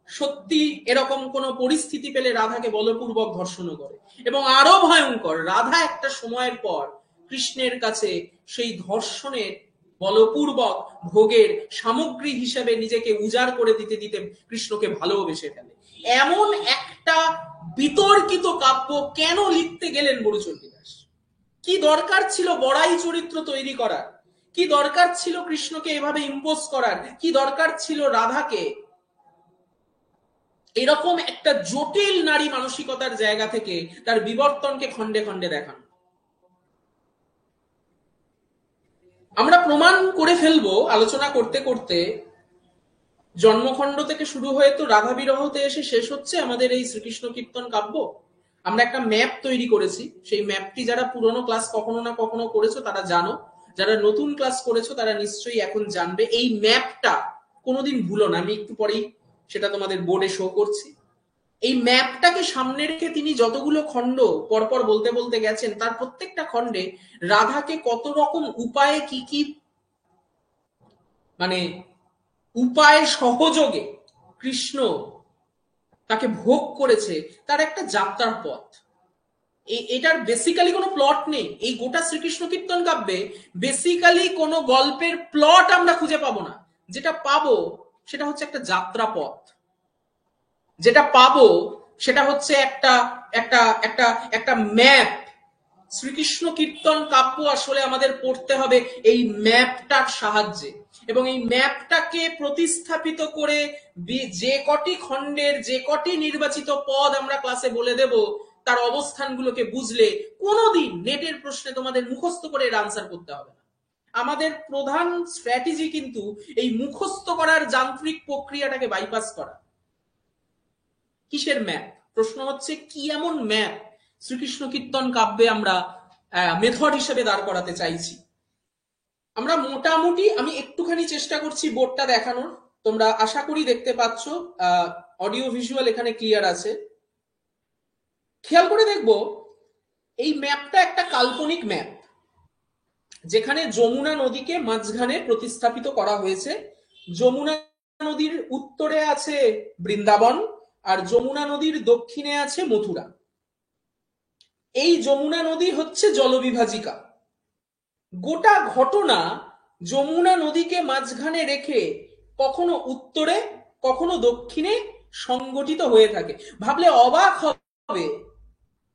সত্যি এরকম কোন পরিস্থিতি পেলে রাধাকে বলপূর্বক ধর্ষণ করে। এবং আরো ভয়ঙ্কর, রাধা একটা সময়ের পর কৃষ্ণের কাছে সেই ধর্ষণের বলপূর্বক ভোগের সামগ্রী হিসেবে নিজেকে উজাড় করে দিতে দিতে কৃষ্ণকে ভালোবেসে ফেলে। এমন একটা বিতর্কিত কাব্য কেন লিখতে গেলেন বড়ুচণ্ডীদাস? কি দরকার ছিল বড়াই চরিত্র তৈরি করার? কি দরকার ছিল কৃষ্ণকে এভাবে ইম্পোজ করার? কি দরকার ছিল রাধাকে এরকম একটা জটিল নারী মানসিকতার জায়গা থেকে তার বিবর্তনকে খন্ডে খন্ডে দেখানো? আমরা প্রমাণ করে ফেলবো আলোচনা করতে করতে, জন্মখণ্ড থেকে শুরু হয়ে তো রাধা বিরহতে এসে শেষ হচ্ছে আমাদের এই শ্রীকৃষ্ণ কীর্তন কাব্য। আমরা একটা ম্যাপ তৈরি করেছি, সেই ম্যাপটি যারা পুরনো ক্লাস কখনো না কখনো করেছো তারা জানো, যারা নতুন ক্লাস করেছো তারা নিশ্চয়ই এখন জানবে। এই ম্যাপটা কোনোদিন ভুলো না, আমি একটু পরেই সেটা তোমাদের বোর্ডে শো করছি। এই ম্যাপটাকে সামনে রেখে তিনি যতগুলো খণ্ড পরপর বলতে বলতে গেছেন, তার প্রত্যেকটা খণ্ডে রাধাকে কত রকম উপায়ে কি কি মানে উপায় সহযোগে কৃষ্ণ তাকে ভোগ করেছে তার একটা যাত্রার পথ। এটার বেসিক্যালি কোনো প্লট নেই। এই গোটা শ্রীকৃষ্ণ কীর্তন কাব্যে বেসিক্যালি কোনো গল্পের প্লট আমরা খুঁজে পাবো না। যেটা পাবো সেটা হচ্ছে একটা যাত্রা পথ, যেটা পাবো সেটা হচ্ছে একটা একটা একটা একটা ম্যাপ। শ্রীকৃষ্ণ কীর্তন কাব্য আসলে আমাদের পড়তে হবে এই ম্যাপটার সাহায্যে, এবং এই ম্যাপটাকে প্রতিস্থাপিত করে যে কটি খণ্ডের যে কটি নির্বাচিত পদ আমরা ক্লাসে বলে দেব, তার অবস্থানগুলোকে বুঝলে কোনোদিন নেটের প্রশ্নে তোমাদের মুখস্থ করে এর আনসার করতে হবে না। আমাদের প্রধান স্ট্র্যাটেজি কিন্তু এই মুখস্থ করার যান্ত্রিক প্রক্রিয়াটাকে বাইপাস করা। কিসের ম্যাপ? প্রশ্ন হচ্ছে কি এমন ম্যাপ শ্রীকৃষ্ণ কীর্তন কাব্যে আমরা মেথড হিসেবে দাঁড় করাতে চাইছি। আমরা মোটামুটি, আমি একটুখানি চেষ্টা করছি বোর্ডটা দেখানোর, তোমরা আশা করি দেখতে পাচ্ছ, অডিও ভিজুয়াল এখানে ক্লিয়ার আছে। খেয়াল করে দেখবো এই ম্যাপটা একটা কাল্পনিক ম্যাপ, যেখানে যমুনা নদীকে মাঝখানে প্রতিস্থাপিত করা হয়েছে। যমুনা নদীর উত্তরে আছে বৃন্দাবন, আর যমুনা নদীর দক্ষিণে আছে মথুরা। এই যমুনা নদী হচ্ছে জলবিভাজিকা। গোটা ঘটনা যমুনা নদীকে মাঝখানে রেখে কখনো উত্তরে কখনো দক্ষিণে সংগঠিত হয়ে থাকে। ভাবলে অবাক হবে,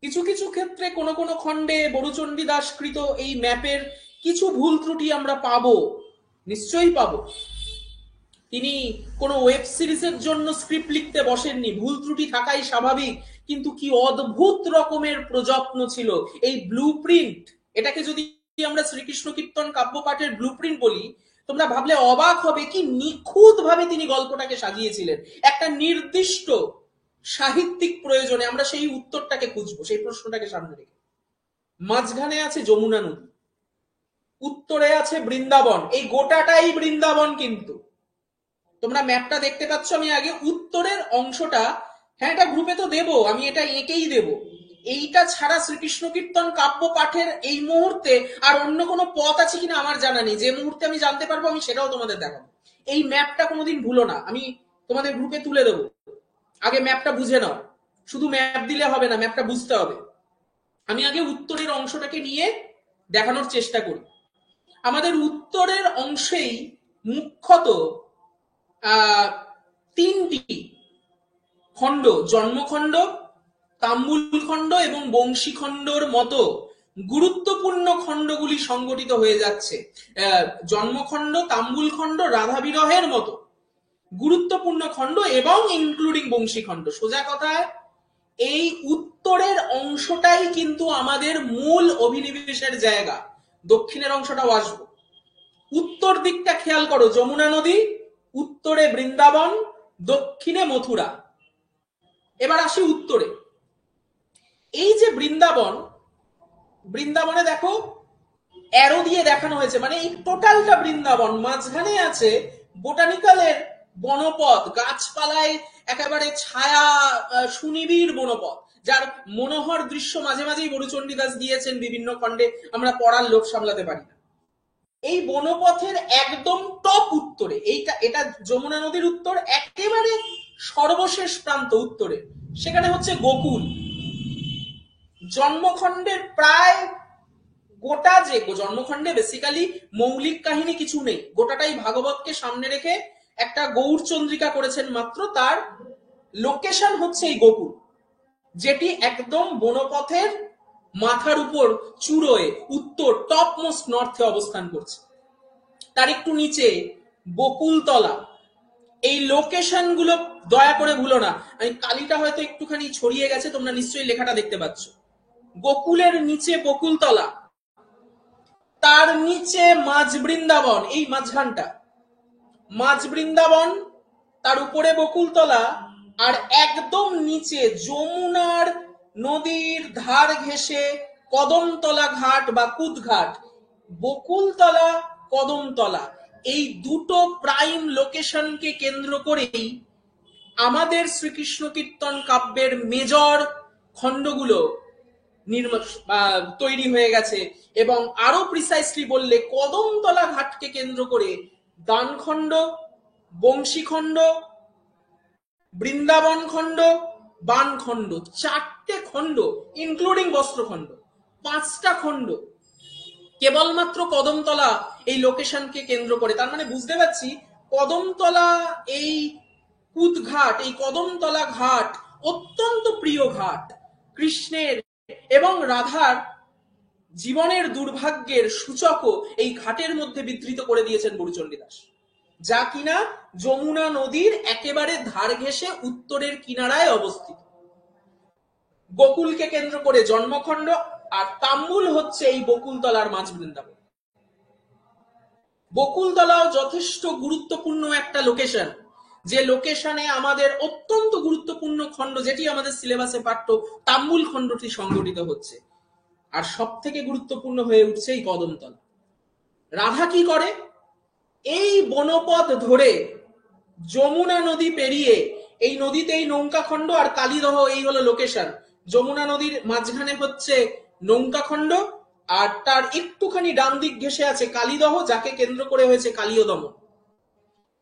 কিছু কিছু ক্ষেত্রে কোনো কোনো খণ্ডে বড়ুচণ্ডী দাসকৃত এই ম্যাপের কিছু ভুল ত্রুটি আমরা পাবো, নিশ্চয়ই পাবো। তিনি কোনো ওয়েব সিরিজের জন্য স্ক্রিপ্ট লিখতে বসেননি, ভুল ত্রুটি থাকাই স্বাভাবিক। কিন্তু কি অদ্ভুত রকমের প্রযত্ন ছিল এই ব্লুপ্রিন্ট। এটাকে যদি আমরা শ্রীকৃষ্ণ কীর্তন কাব্য পাঠের ব্লুপ্রিন্ট বলি, তোমরা ভাবলে অবাক হবে কি নিখুঁত ভাবে তিনি গল্পটাকে সাজিয়েছিলেন। একটা নির্দিষ্ট সাহিত্যিক প্রয়োজনে আমরা সেই উত্তরটাকে খুঁজবো, সেই প্রশ্নটাকে সামনে রেখে। মাঝখানে আছে যমুনা নদী, উত্তরে আছে বৃন্দাবন, এই গোটাটাই বৃন্দাবন। কিন্তু তোমরা ম্যাপটা দেখতে পাচ্ছ, আমি আগে উত্তরের অংশটা, হ্যাঁ এটা গ্রুপে তো দেবো, আমি এটা এঁকেই দেব। এইটা ছাড়া শ্রীকৃষ্ণ কীর্তন কাব্য পাঠের এই মুহূর্তে আর অন্য কোনো পথ আছে কিনা আমার জানা নেই। যে মুহূর্তে আমি জানতে পারবো আমি সেটাও তোমাদের দেখাবো। এই ম্যাপটা কোনোদিন ভুলো না, আমি তোমাদের গ্রুপে তুলে দেবো। আগে ম্যাপটা বুঝে নাও, শুধু ম্যাপ দিলে হবে না, ম্যাপটা বুঝতে হবে। আমি আগে উত্তরের অংশটাকে নিয়ে দেখানোর চেষ্টা করি। আমাদের উত্তরের অংশেই মুখ্যত তিনটি খণ্ড, জন্মখণ্ড, তাম্বুল খণ্ড এবং বংশী খণ্ডর মতো গুরুত্বপূর্ণ খণ্ডগুলি সংগঠিত হয়ে যাচ্ছে। জন্মখণ্ড, তাম্বুল খণ্ড, রাধা বিরহের মতো গুরুত্বপূর্ণ খণ্ড এবং ইনক্লুডিং বংশী খণ্ড। সোজা কথায় এই উত্তরের অংশটাই কিন্তু আমাদের মূল অভিনিবেশের জায়গা। দক্ষিণের অংশটাও আসবো। উত্তর দিকটা খেয়াল করো, যমুনা নদী, উত্তরে বৃন্দাবন, দক্ষিণে মথুরা। এবার আসি উত্তরে। এই যে বৃন্দাবন, বৃন্দাবনে দেখো অ্যারো দিয়ে দেখানো হয়েছে, মানে এই টোটালটা বৃন্দাবন। মাঝখানে আছে বোটানিক্যালের বনপথ, গাছপালায় একেবারে ছায়া সুনিবিড় বনপথ, যার মনোহর দৃশ্য মাঝে মাঝেই বড়ুচণ্ডী দাস দিয়েছেন বিভিন্ন খণ্ডে, আমরা পড়ার লোভ সামলাতে পারি না। এই বনপথের একদম টপ উত্তরে, এটা যমুনা নদীর উত্তর, একেবারে সর্বশেষ প্রান্ত উত্তরে, সেখানে হচ্ছে গোকুল। জন্মখণ্ডের প্রায় গোটা, যে জন্মখণ্ডে বেসিক্যালি মৌলিক কাহিনী কিছু নেই, গোটাটাই ভাগবতকে সামনে রেখে একটা গৌরচন্দ্রিকা করেছেন মাত্র, তার লোকেশন হচ্ছে এই গোকুল, যেটি একদম বনপথের মাথার উপর চূড়োয় উত্তর টপ মোস্ট নর্থে অবস্থান করছে। তার একটু নিচে বকুলতলা। এই লোকেশন গুলো দয়া করে ভুলো না, আমি কালিটা হয়তো একটুখানি ছড়িয়ে গেছে, তোমরা নিশ্চয়ই লেখাটা দেখতে পাচ্ছ। গোকুলের নিচে বকুলতলা, তার নিচে মাঝ বৃন্দাবন, এই মাঝখানটা মাঝ বৃন্দাবন, তার উপরে বকুলতলা, আর একদম নিচে যমুনার নদীর ধার ঘেঁষে কদমতলা ঘাট বা কুদঘাট। বকুলতলা, কদমতলা, এই দুটো প্রাইম লোকেশনকে কেন্দ্র করেই আমাদের শ্রীকৃষ্ণ কীর্তন কাব্যের মেজর খণ্ডগুলো তৈরি হয়ে গেছে। এবং আরো প্রিসাইসলি বললে কদমতলা ঘাটকে কেন্দ্র করে দানখণ্ড, বংশীখণ্ড, বৃন্দাবন খণ্ড, বানখণ্ড, 4টে খণ্ড ইনক্লুডিং বস্ত্রখণ্ড, 5টা খণ্ড কেবলমাত্র কদমতলা এই লোকেশনকে কেন্দ্র করে। তার মানে বুঝতে পারছি কদমতলা, এই কুদঘাট, এই কদমতলা ঘাট অত্যন্ত প্রিয় ঘাট কৃষ্ণের, এবং রাধার জীবনের দুর্ভাগ্যের সূচকও এই ঘাটের মধ্যে বিধৃত করে দিয়েছেন বড়ুচণ্ডী দাস, যা কিনা যমুনা নদীর একেবারে ধার ঘেঁষে উত্তরের কিনারায় অবস্থিত। গোকুলকে কেন্দ্র করে জন্মখণ্ড, আর তাম্বুল হচ্ছে এই বকুলতলার মাঝ বৃন্দাবন। বকুলতলাও যথেষ্ট গুরুত্বপূর্ণ একটা লোকেশন, যে লোকেশনে আমাদের অত্যন্ত গুরুত্বপূর্ণ খণ্ড, যেটি আমাদের সিলেবাসে পাঠ্য, তাম্বুল খণ্ডটি সংগঠিত হচ্ছে। আর সব থেকে গুরুত্বপূর্ণ হয়ে উঠছে এই কদমতলা। রাধা কি করে? এই বনপথ ধরে যমুনা নদী পেরিয়ে, এই নদীতেই নৌকাখণ্ড আর কালীদহ, এই হলো লোকেশন। যমুনা নদীর মাঝখানে হচ্ছে নৌকাখণ্ড, আর তার একটুখানি ডান দিক ঘেঁষে আছে কালীদহ, যাকে কেন্দ্র করে হয়েছে কালীয় দমন।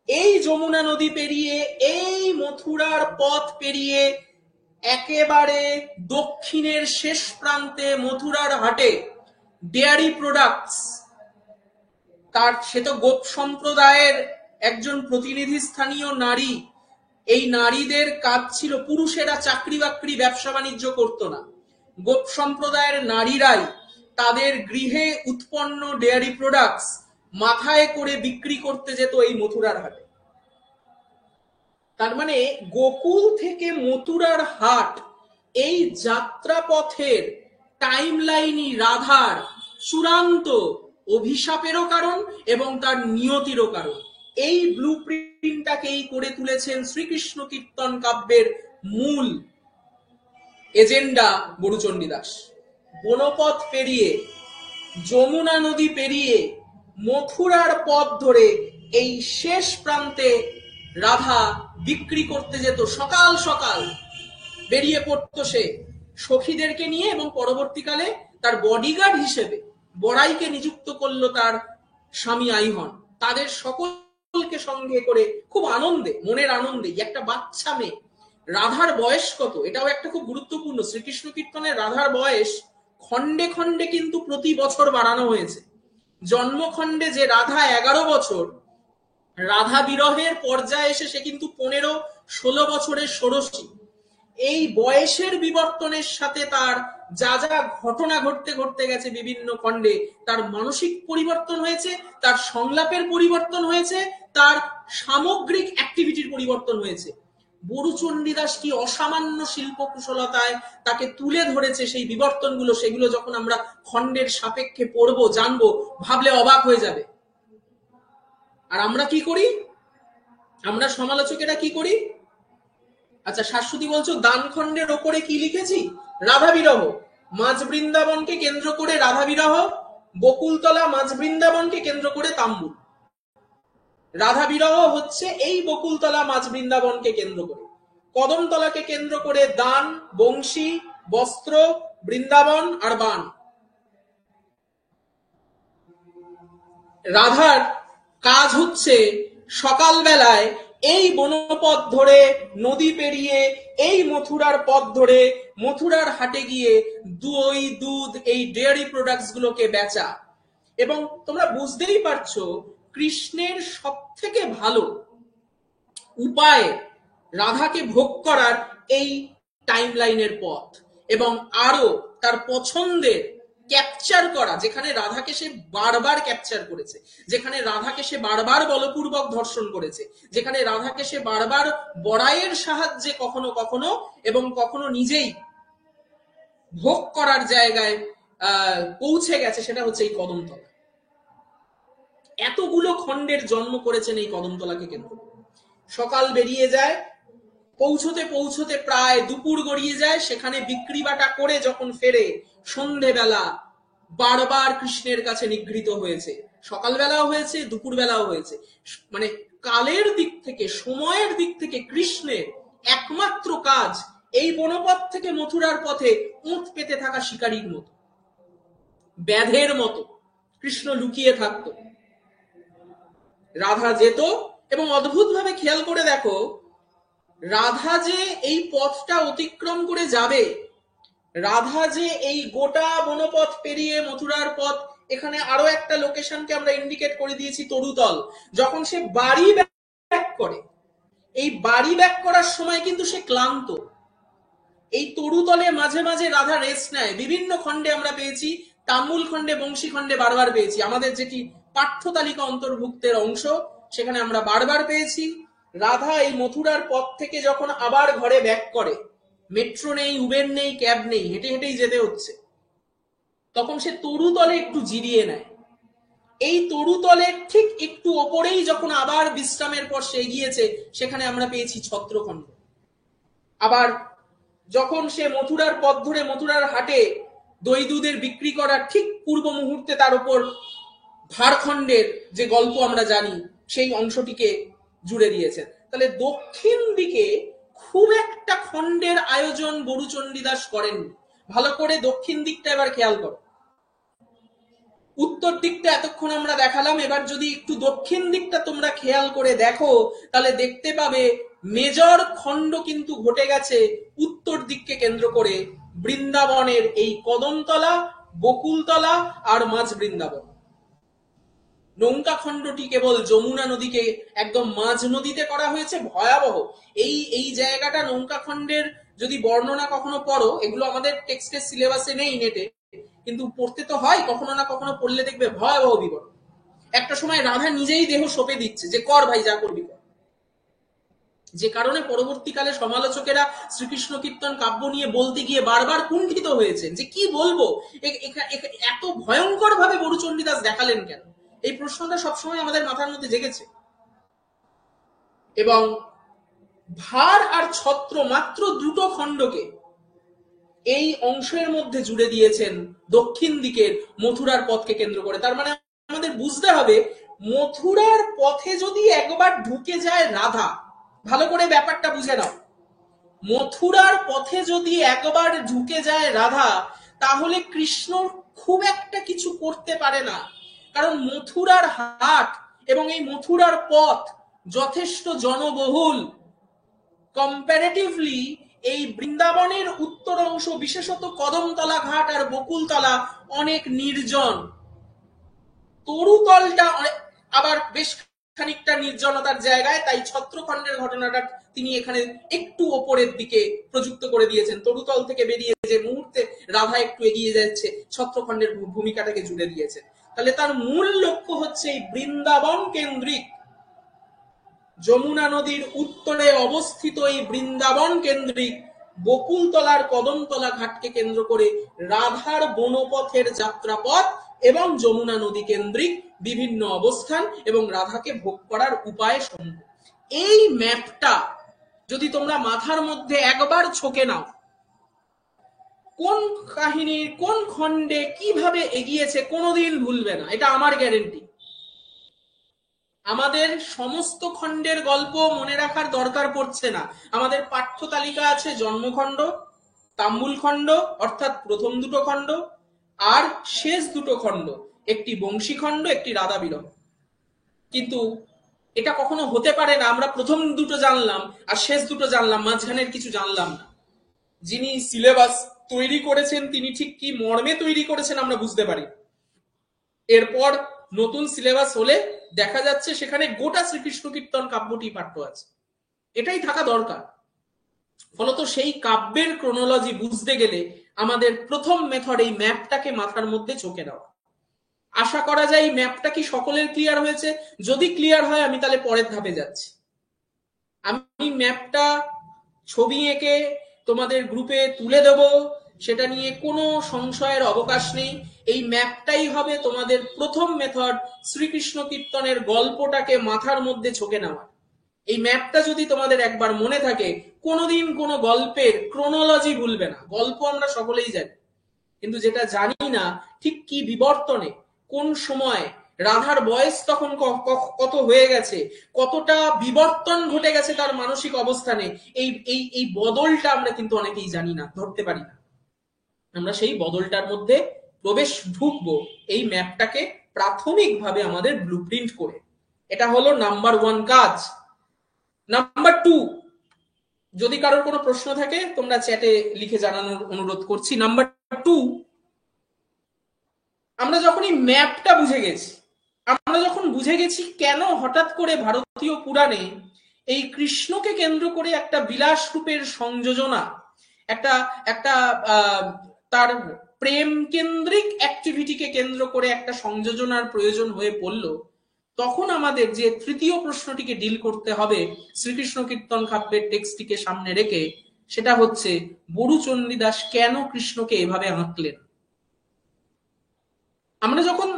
এই যমুনা নদী পেরিয়ে, এই মথুরার পথ পেরিয়ে একেবারে দক্ষিণের শেষ প্রান্তে মথুরার হাটে ডেয়ারি প্রোডাক্টস, তার সে তো গোপ সম্প্রদায়ের একজন প্রতিনিধি স্থানীয় নারী। এই নারীদের কাজ ছিল, পুরুষেরা চাকরি বাকরি ব্যবসা বাণিজ্য করত না, গোপ সম্প্রদায়ের নারীরাই তাদের গৃহে উৎপন্ন ডেয়ারি প্রোডাক্টস মাথায় করে বিক্রি করতে যেত এই মথুরার হাটে। তার মানে গোকুল থেকে মথুরার হাট, এই যাত্রাপথের টাইম লাইনই রাধার চূড়ান্ত অভিশাপেরও কারণ এবং তার নিয়তিরও কারণ। এই ব্লু প্রিন্টটাকেই করে তুলেছেন শ্রীকৃষ্ণ কীর্তন কাব্যের মূল এজেন্ডা বড়ুচণ্ডী দাস। বনপথ পেরিয়ে, যমুনা নদী পেরিয়ে, মথুরার পথ ধরে এই শেষ প্রান্তে রাধা বিক্রি করতে যেত। সকাল সকাল বেরিয়ে পড়তো সে সখীদেরকে নিয়ে, এবং পরবর্তীকালে তার বডিগার্ড হিসেবে বড়াইকে নিযুক্ত করলো তার স্বামী আইহন। তাদের সকলকে সঙ্গে করে খুব আনন্দে, মনের আনন্দে, একটা বাচ্চা মেয়ে। রাধার বয়স কত, এটাও একটা খুব গুরুত্বপূর্ণ। শ্রীকৃষ্ণ কীর্তনের রাধার বয়স খণ্ডে খণ্ডে কিন্তু প্রতি বছর বাড়ানো হয়েছে। জন্মখণ্ডে যে রাধা 11 বছর, রাধা বিরহের পর্যায়ে এসে সে কিন্তু 15-16 বছরের ষোড়শী। এই বয়সের বিবর্তনের সাথে তার যা যা ঘটনা ঘটতে ঘটতে গেছে বিভিন্ন খণ্ডে, তার মানসিক পরিবর্তন হয়েছে, তার সংলাপের পরিবর্তন হয়েছে, তার সামগ্রিক অ্যাক্টিভিটির পরিবর্তন হয়েছে। বড়ুচণ্ডী দাস কি অসামান্য শিল্প কুশলতায় তাকে তুলে ধরেছে সেই বিবর্তনগুলো, সেগুলো যখন আমরা খণ্ডের সাপেক্ষে পড়বো, জানবো, ভাবলে অবাক হয়ে যাবে। আর আমরা কি করি, আমরা সমালোচকেরা কি করি? আচ্ছা, শাশ্বতী বলছো দান খণ্ডের ওপরে কি লিখেছি? রাধা বিরহ, মাঝ বৃন্দাবনকে কেন্দ্র করে রাধা বিরহ, বকুলতলা মাঝ বৃন্দাবনকে কেন্দ্র করে তাম্বুল। রাধা বিরহ হচ্ছে এই বকুলতলা মাঝ বৃন্দাবনকে কেন্দ্র করে, কদমতলাকে কেন্দ্র করে দান, বংশী, বস্ত্র, বৃন্দাবন আর বান। রাধার কাজ হচ্ছে সকালবেলায় এই বনপথ ধরে, নদী পেরিয়ে, এই মথুরার পথ ধরে মথুরার হাটে গিয়ে দই, দুধ, এই ডেয়ারি প্রোডাক্টস গুলোকে বেচা। এবং তোমরা বুঝতেই পারছো কৃষ্ণের সব থেকে ভালো উপায় রাধাকে ভোগ করার এই টাইমলাইনের পথ, এবং আরো তার পছন্দের ক্যাপচার করা, যেখানে রাধাকে সে বারবার ক্যাপচার করেছে, যেখানে রাধাকে সে বারবার বলপূর্বক ধর্ষণ করেছে, যেখানে রাধাকে সে বারবার বড়াইয়ের সাহায্যে কখনো কখনো এবং কখনো নিজেই ভোগ করার জায়গায় পৌঁছে গেছে, সেটা হচ্ছে এই কদমতলা। এতগুলো খণ্ডের জন্ম করেছেন এই কদমতলাকে কেন্দ্র করে। সকাল বেরিয়ে যায়, পৌঁছতে পৌঁছতে প্রায় দুপুর গড়িয়ে যায়, সেখানে বিক্রি বাটা করে যখন ফেরে সন্ধেবেলা বারবার কৃষ্ণের কাছে নিগৃহীত হয়েছে। সকালবেলাও হয়েছে, দুপুরবেলাও হয়েছে। মানে কালের দিক থেকে, সময়ের দিক থেকে কৃষ্ণের একমাত্র কাজ এই বনপথ থেকে মথুরার পথে উঁট পেতে থাকা শিকারীর মতো, ব্যাধের মতো কৃষ্ণ লুকিয়ে থাকতো। রাধা যেত, এবং অদ্ভুতভাবে খেয়াল করে দেখো, রাধা যে এই পথটা অতিক্রম করে যাবে, রাধা যে এই গোটা বনপথ পেরিয়ে মথুরার পথ, এখানে আরো একটা লোকেশনকে আমরা ইন্ডিকেট করে দিয়েছি, তরুতল। যখন সে বাড়ি ব্যাক করে, এই বাড়ি ব্যাক করার সময় কিন্তু সে ক্লান্ত। এই তরুতলে মাঝে মাঝে রাধা রেস্ট নেয়। বিভিন্ন খণ্ডে আমরা পেয়েছি, তাম্বুল খণ্ডে, বংশী খণ্ডে বারবার পেয়েছি। আমাদের যেটি পাঠ্য তালিকা অন্তর্ভুক্তের অংশ, সেখানে আমরা বারবার পেয়েছি রাধা এই মথুরার পথ থেকে যখন আবার ঘরে ব্যাক করে, মেট্রো নেই, উবের নেই, ক্যাব নেই, হেঁটে হেঁটেই যেতে হচ্ছে, তখন সে তরুতলে একটু জিরিয়ে নেয়। এই তরুতলের ঠিক একটু ওপরেই যখন আবার বিশ্রামের পর সে এগিয়েছে, সেখানে আমরা পেয়েছি ছত্রখণ্ড। আবার যখন সে মথুরার পথ ধরে মথুরার হাটে দই দুধের বিক্রি করার ঠিক পূর্ব মুহূর্তে তার উপর ভারখণ্ডের যে গল্প আমরা জানি, সেই অংশটিকে জুড়ে দিয়েছেন। তাহলে দক্ষিণ দিকে খুব একটা খণ্ডের আয়োজন বরুচণ্ডীদাস করেননি। ভালো করে দক্ষিণ দিকটা এবার খেয়াল করো। উত্তর দিকটা এতক্ষণ আমরা দেখালাম, এবার যদি একটু দক্ষিণ দিকটা তোমরা খেয়াল করে দেখো, তাহলে দেখতে পাবে মেজর খণ্ড কিন্তু ঘটে গেছে উত্তর দিককে কেন্দ্র করে, বৃন্দাবনের এই কদমতলা, বকুলতলা আর মাঝ বৃন্দাবন। নৌকা খণ্ডটি কেবল যমুনা নদীকে একদম মাঝ নদীতে করা হয়েছে, ভয়াবহ। এই জায়গাটা নৌকা খণ্ডের যদি বর্ণনা কখনো পড়ো, এগুলো আমাদের টেক্সটের সিলেবাসে নেই নেটে, কিন্তু পড়তে তো হয়, কখনো না কখনো পড়লে দেখবে ভয়াবহ বিবরণ। একটা সময় রাধা নিজেই দেহ সঁপে দিচ্ছে যে কর ভাই, যা করবি কর। যে কারণে পরবর্তীকালে সমালোচকেরা শ্রীকৃষ্ণ কীর্তন কাব্য নিয়ে বলতে গিয়ে বারবার কুণ্ঠিত হয়েছেন যে কি বলবো, এত ভয়ঙ্কর ভাবে বরুচণ্ডীদাস দেখালেন কেন। এই প্রশ্নটা সবসময় আমাদের মাথার মধ্যে জেগেছে। এবং ভার আর ছত্র মাত্র দুটো খণ্ডকে এই অংশের মধ্যে জুড়ে দিয়েছেন দক্ষিণ দিকের মথুরার পথকে কেন্দ্র করে। তার মানে আমাদের বুঝতে হবে, মথুরার পথে যদি একবার ঢুকে যায় রাধা, ভালো করে ব্যাপারটা বুঝে নাও, মথুরার পথে যদি একবার ঢুকে যায় রাধা, তাহলে কৃষ্ণ খুব একটা কিছু করতে পারে না। কারণ মথুরার হাট এবং এই মথুরার পথ যথেষ্ট জনবহুল। কম্পারেটিভলি এই বৃন্দাবনের উত্তর অংশ, বিশেষত কদমতলা ঘাট আর বকুলতলা, অনেক নির্জন। তরুতলটা আবার বেশ খানিকটা নির্জনতার জায়গায়, তাই ছত্রখণ্ডের ঘটনাটা তিনি এখানে একটু ওপরের দিকে প্রযুক্ত করে দিয়েছেন। তরুতল থেকে বেরিয়ে যে মুহূর্তে রাধা একটু এগিয়ে যাচ্ছে, ছত্রখণ্ডের ভূমিকাটাকে জুড়ে দিয়েছেন। তাহলে তার মূল লক্ষ্য হচ্ছে এই বৃন্দাবন কেন্দ্রিক, যমুনা নদীর উত্তরে অবস্থিত এই বৃন্দাবন কেন্দ্রিক বকুলতলার কদমতলা ঘাটকে কেন্দ্র করে রাধার বনপথের যাত্রাপথ এবং যমুনা নদী কেন্দ্রিক বিভিন্ন অবস্থান এবং রাধাকে ভোগ করার উপায় সমূহ। এই ম্যাপটা যদি তোমরা মাথার মধ্যে একবার ছকে নাও, কোন কাহিনীর কোন খণ্ডে কিভাবে এগিয়েছে কোনোদিন ভুলবে না, এটা আমার গ্যারেন্টি। আমাদের সমস্ত খণ্ডের গল্প মনে রাখার দরকার পড়ছে না। আমাদের পাঠ্য তালিকা আছে জন্মখণ্ড, তাম্বুল খণ্ড অর্থাৎ প্রথম দুটো খণ্ড, আর শেষ দুটো খণ্ড, একটি বংশী খণ্ড, একটি রাধা বিরহ। কিন্তু এটা কখনো হতে পারে না আমরা প্রথম দুটো জানলাম আর শেষ দুটো জানলাম, মাঝখানের কিছু জানলাম না। যিনি সিলেবাস তৈরি করেছেন তিনি ঠিক কি মর্মে তৈরি করেছেন আমরা বুঝতে পারি। এরপর নতুন সিলেবাস হলে দেখা যাচ্ছে সেখানে গোটা শ্রীকৃষ্ণ কীর্তন কাব্যটি পাঠ্য আছে। এটাই থাকা দরকার। ফলত সেই কাব্যের ক্রোনোলজি বুঝতে গেলে আমাদের প্রথম মেথড এই ম্যাপটাকে মাথার মধ্যে চোখে দেওয়া। আশা করা যায় এই ম্যাপটা কি সকলের ক্লিয়ার হয়েছে? যদি ক্লিয়ার হয় আমি তাহলে পরের ধাপে যাচ্ছি। আমি ম্যাপটা ছবি এঁকে তোমাদের গ্রুপে তুলে দেব, সেটা নিয়ে কোনো সংশয়ের অবকাশ নেই। এই ম্যাপটাই হবে তোমাদের প্রথম মেথড শ্রীকৃষ্ণ কীর্তনের গল্পটাকে মাথার মধ্যে ছকে নেওয়া। এই ম্যাপটা যদি তোমাদের একবার মনে থাকে, কোনোদিন কোনো গল্পের ক্রোনোলজি ভুলবে না। গল্প আমরা সকলেই জানি, কিন্তু যেটা জানি না ঠিক কি বিবর্তনে, কোন সময় রাধার বয়স তখন কত হয়ে গেছে, কতটা বিবর্তন ঘটে গেছে তার মানসিক অবস্থানে, এই এই এই বদলটা আমরা কিন্তু অনেকেই জানি না, ধরতে পারি না। আমরা সেই বদলটার মধ্যে প্রবেশ ঢুকবো এই ম্যাপটাকে প্রাথমিকভাবে আমাদের ব্লুপ্রিন্ট করে। এটা হলো নাম্বার 1 কাজ। নাম্বার 2, যদি কারোর কোনো প্রশ্ন থাকে তোমরা চ্যাটে লিখে জানানোর অনুরোধ করছি। নাম্বার 2, আমরা যখন এই ম্যাপটা বুঝে গেছি, আমরা যখন বুঝে গেছি কেন হঠাৎ করে ভারতীয় পুরাণে এই কৃষ্ণকে কেন্দ্র করে একটা বিলাস রূপের সংযোজনা, একটা একটা তার প্রেম কেন্দ্রিক অ্যাক্টিভিটিকে কেন্দ্র করে একটা সংযোজনার প্রয়োজন হয়ে পড়ল, তখন আমাদের যে তৃতীয় প্রশ্নটিকে ডিল করতে হবে শ্রীকৃষ্ণ কীর্তন কাব্যের টেক্সটটিকে সামনে রেখে, সেটা হচ্ছে বড়ু চণ্ডীদাস কেন কৃষ্ণকে এভাবে আঁকলেন। আমরা যখন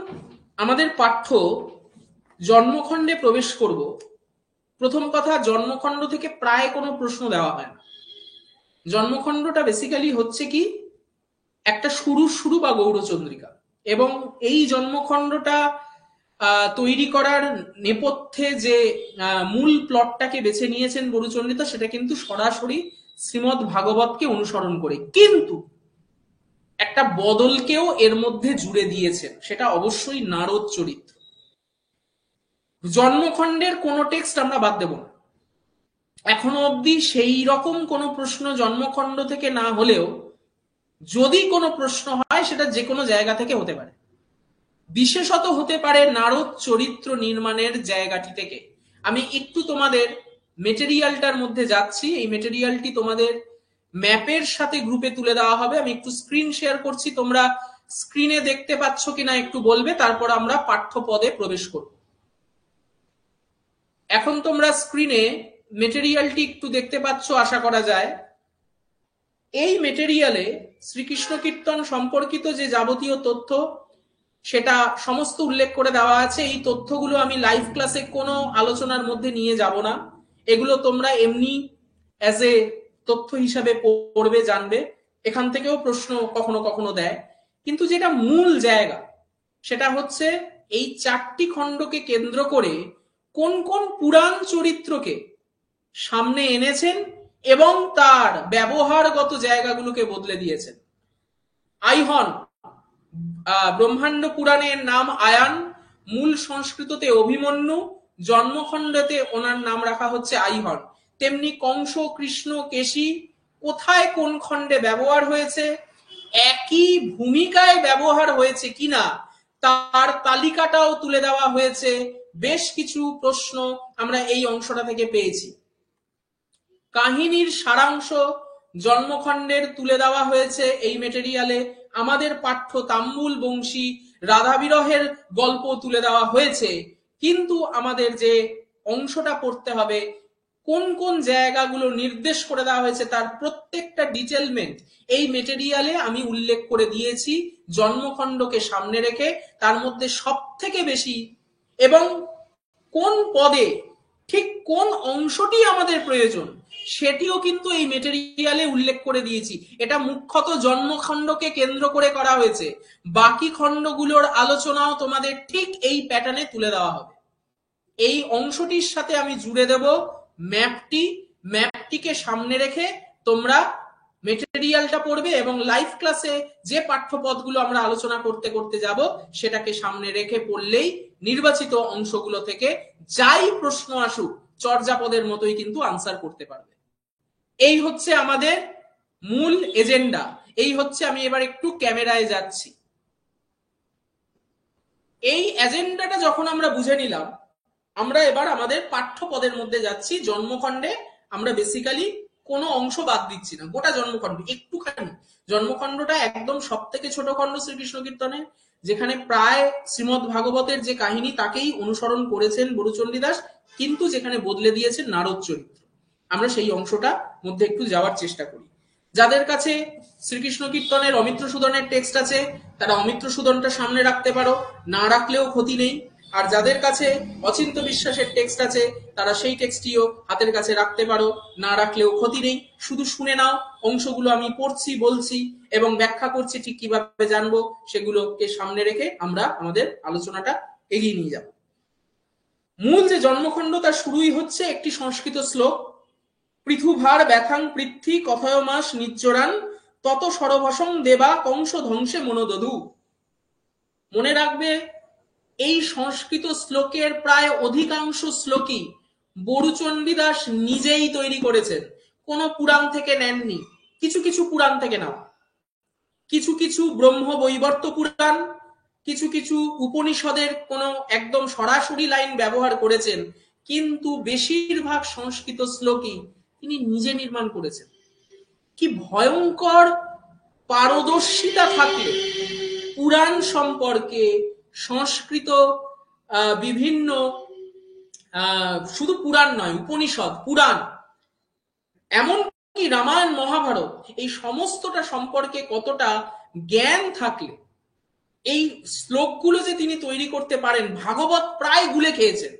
আমাদের পাঠ্য জন্মখণ্ডে প্রবেশ করব, প্রথম কথা জন্মখণ্ড থেকে প্রায় কোনো প্রশ্ন দেওয়া হয় না। জন্মখণ্ডটা বেসিক্যালি হচ্ছে কি একটা শুরু বা গৌড়চন্দ্রিকা, এবং এই জন্মখণ্ডটা তৈরি করার নেপথ্যে যে মূল প্লটটাকে বেছে নিয়েছেন বড়ুচন্দ্রিতা, সেটা কিন্তু সরাসরি শ্রীমদ্ ভাগবতকে অনুসরণ করে, কিন্তু একটা বদলকেও এর মধ্যে জুড়ে দিয়েছেন, সেটা অবশ্যই নারদ চরিত্র। জন্মখণ্ডের কোনো টেক্সট আমরা বাদ দেব না। এখনো অবধি সেই রকম কোনো প্রশ্ন জন্মখণ্ড থেকে না হলেও যদি কোনো প্রশ্ন হয় সেটা যে কোনো জায়গা থেকে হতে পারে, বিশেষত হতে পারে নারদ চরিত্র নির্মাণের জায়গাটি থেকে। আমি একটু তোমাদের মেটেরিয়ালটার মধ্যে যাচ্ছি, এই মেটেরিয়ালটি তোমাদের ম্যাপের সাথে গ্রুপে তুলে দেওয়া হবে। আমি একটু স্ক্রিন শেয়ার করছি, তোমরা স্ক্রিনে দেখতে পাচ্ছ কিনা একটু বলবে, তারপর আমরা পাঠ্যপদে প্রবেশ করব। এখন তোমরা স্ক্রিনে মেটেরিয়ালটি একটু দেখতে পাচ্ছ আশা করা যায়। এই মেটেরিয়ালে শ্রীকৃষ্ণ কীর্তন সম্পর্কিত যে যাবতীয় তথ্য সেটা সমস্ত উল্লেখ করে দেওয়া আছে। এই তথ্যগুলো আমি লাইভ ক্লাসে কোনো আলোচনার মধ্যে নিয়ে যাব না, এগুলো তোমরা এমনি অ্যাজ এ তথ্য হিসাবে পড়বে, জানবে। এখান থেকেও প্রশ্ন কখনো কখনো দেয়, কিন্তু যেটা মূল জায়গা সেটা হচ্ছে এই 4টি খণ্ডকে কেন্দ্র করে কোন কোন পুরাণ চরিত্রকে সামনে এনেছেন এবং তার ব্যবহারগত জায়গাগুলোকে বদলে দিয়েছেন। আইহন, ব্রহ্মাণ্ড পুরাণের নাম আয়ান, মূল সংস্কৃততে অভিমন্যু, জন্মখণ্ডতে ওনার নাম রাখা হচ্ছে আইহন। তেমনি কংস, কৃষ্ণ, কেশী কোথায় কোন খণ্ডে ব্যবহার হয়েছে, একই ভূমিকায় ব্যবহার হয়েছে কিনা তার তালিকাটাও তুলে দেওয়া হয়েছে। বেশ কিছু প্রশ্ন আমরা এই অংশটা থেকে পেয়েছি। কাহিনীর সারাংশ জন্মখণ্ডের তুলে দেওয়া হয়েছে এই মেটেরিয়ালে। আমাদের পাঠ্য তাম্বুল বংশী রাধা বিরহের গল্প তুলে দেওয়া হয়েছে, কিন্তু আমাদের যে অংশটা পড়তে হবে, কোন কোন জায়গাগুলো নির্দেশ করে দেওয়া হয়েছে তার প্রত্যেকটা ডিটেলমেন্ট এই মেটেরিয়ালে আমি উল্লেখ করে দিয়েছি জন্মখণ্ডকে সামনে রেখে। তার মধ্যে সব থেকে বেশি এবং কোন পদে ঠিক কোন অংশটি আমাদের প্রয়োজন সেটিও কিন্তু এই মেটেরিয়ালে উল্লেখ করে দিয়েছি। এটা মুখ্যত জন্মখণ্ডকে কেন্দ্র করে করা হয়েছে, বাকি খণ্ডগুলোর আলোচনাও তোমাদের ঠিক এই প্যাটার্নে তুলে দেওয়া হবে। এই অংশটির সাথে আমি জুড়ে দেব ম্যাপটিকে সামনে রেখে তোমরা মেটেরিয়ালটা পড়বে এবং লাইভ ক্লাসে যে পাঠ্যপদগুলো আমরা আলোচনা করতে করতে যাব সেটাকে সামনে রেখে পড়লেই নির্বাচিত অংশগুলো থেকে যাই প্রশ্ন আসুক চর্যাপদের মতোই কিন্তু আনসার করতে পারবে। এই হচ্ছে আমাদের মূল এজেন্ডা। এই হচ্ছে, আমি এবার একটু ক্যামেরায় যাচ্ছি। এই এজেন্ডাটা যখন আমরা বুঝে নিলাম, আমরা এবার আমাদের পাঠ্যপদের মধ্যে যাচ্ছি। জন্মখণ্ডে আমরা বেসিক্যালি কোনো অংশ বাদ দিচ্ছি না, গোটা জন্মখণ্ড একটুখানি। জন্মখণ্ডটা একদম সব থেকে ছোট খণ্ড শ্রীকৃষ্ণ কীর্তনে, যেখানে প্রায় শ্রীমদ্ ভাগবতের যে কাহিনী তাকেই অনুসরণ করেছেন বরুচণ্ডী দাস, কিন্তু যেখানে বদলে দিয়েছেন নারদ চরিত্র। আমরা সেই অংশটা মধ্যে একটু যাওয়ার চেষ্টা করি। যাদের কাছে শ্রীকৃষ্ণ কীর্তনের অমিত্র সুদনের টেক্সট আছে তারা অমিত্র সুদনটা সামনে রাখতে পারো, না রাখলেও ক্ষতি নেই। আর যাদের কাছে অচিন্ত বিশ্বাসের টেক্সট আছে তারা সেই টেক্সটিও হাতের কাছে রাখতে পারো, না রাখলেও ক্ষতি নেই। শুধু শুনে নাও, অংশগুলো আমি পড়ছি, বলছি এবং ব্যাখ্যা করছি, ঠিক কিভাবে জানবো সেগুলোকে সামনে রেখে আমরা আমাদের আলোচনাটা এগিয়ে নিয়ে যাব। মূল যে জন্মখণ্ড তার শুরুই হচ্ছে একটি সংস্কৃত শ্লোক, পৃথুভার ব্যথাং পৃথ্বী কথয় মাস নিচ্চরান তত সরভসং দেবা কংস ধ্বংসে মনোদধু। মনে রাখবে, এই সংস্কৃত শ্লোকের প্রায় অধিকাংশ শ্লোকই বরুচণ্ডী দাস নিজেই তৈরি করেছেন, কোন পুরাণ থেকে নেননি। কিছু কিছু পুরাণ থেকে নাও, কিছু কিছু ব্রহ্ম বৈবর্ত পুরাণ, কিছু কিছু উপনিষদের কোনো একদম সরাসরি লাইন ব্যবহার করেছেন, কিন্তু বেশিরভাগ সংস্কৃত শ্লোকই তিনি নিজে নির্মাণ করেছেন। কি ভয়ঙ্কর পারদর্শিতা থাকলে পুরাণ সম্পর্কে, সংস্কৃত বিভিন্ন শুধু পুরাণ নয়, উপনিষদ, পুরাণ, এমনকি রামায়ণ মহাভারত, এই সমস্তটা সম্পর্কে কতটা জ্ঞান থাকলে এই শ্লোকগুলো যে তিনি তৈরি করতে পারেন। ভাগবত প্রায় গুলে খেয়েছেন।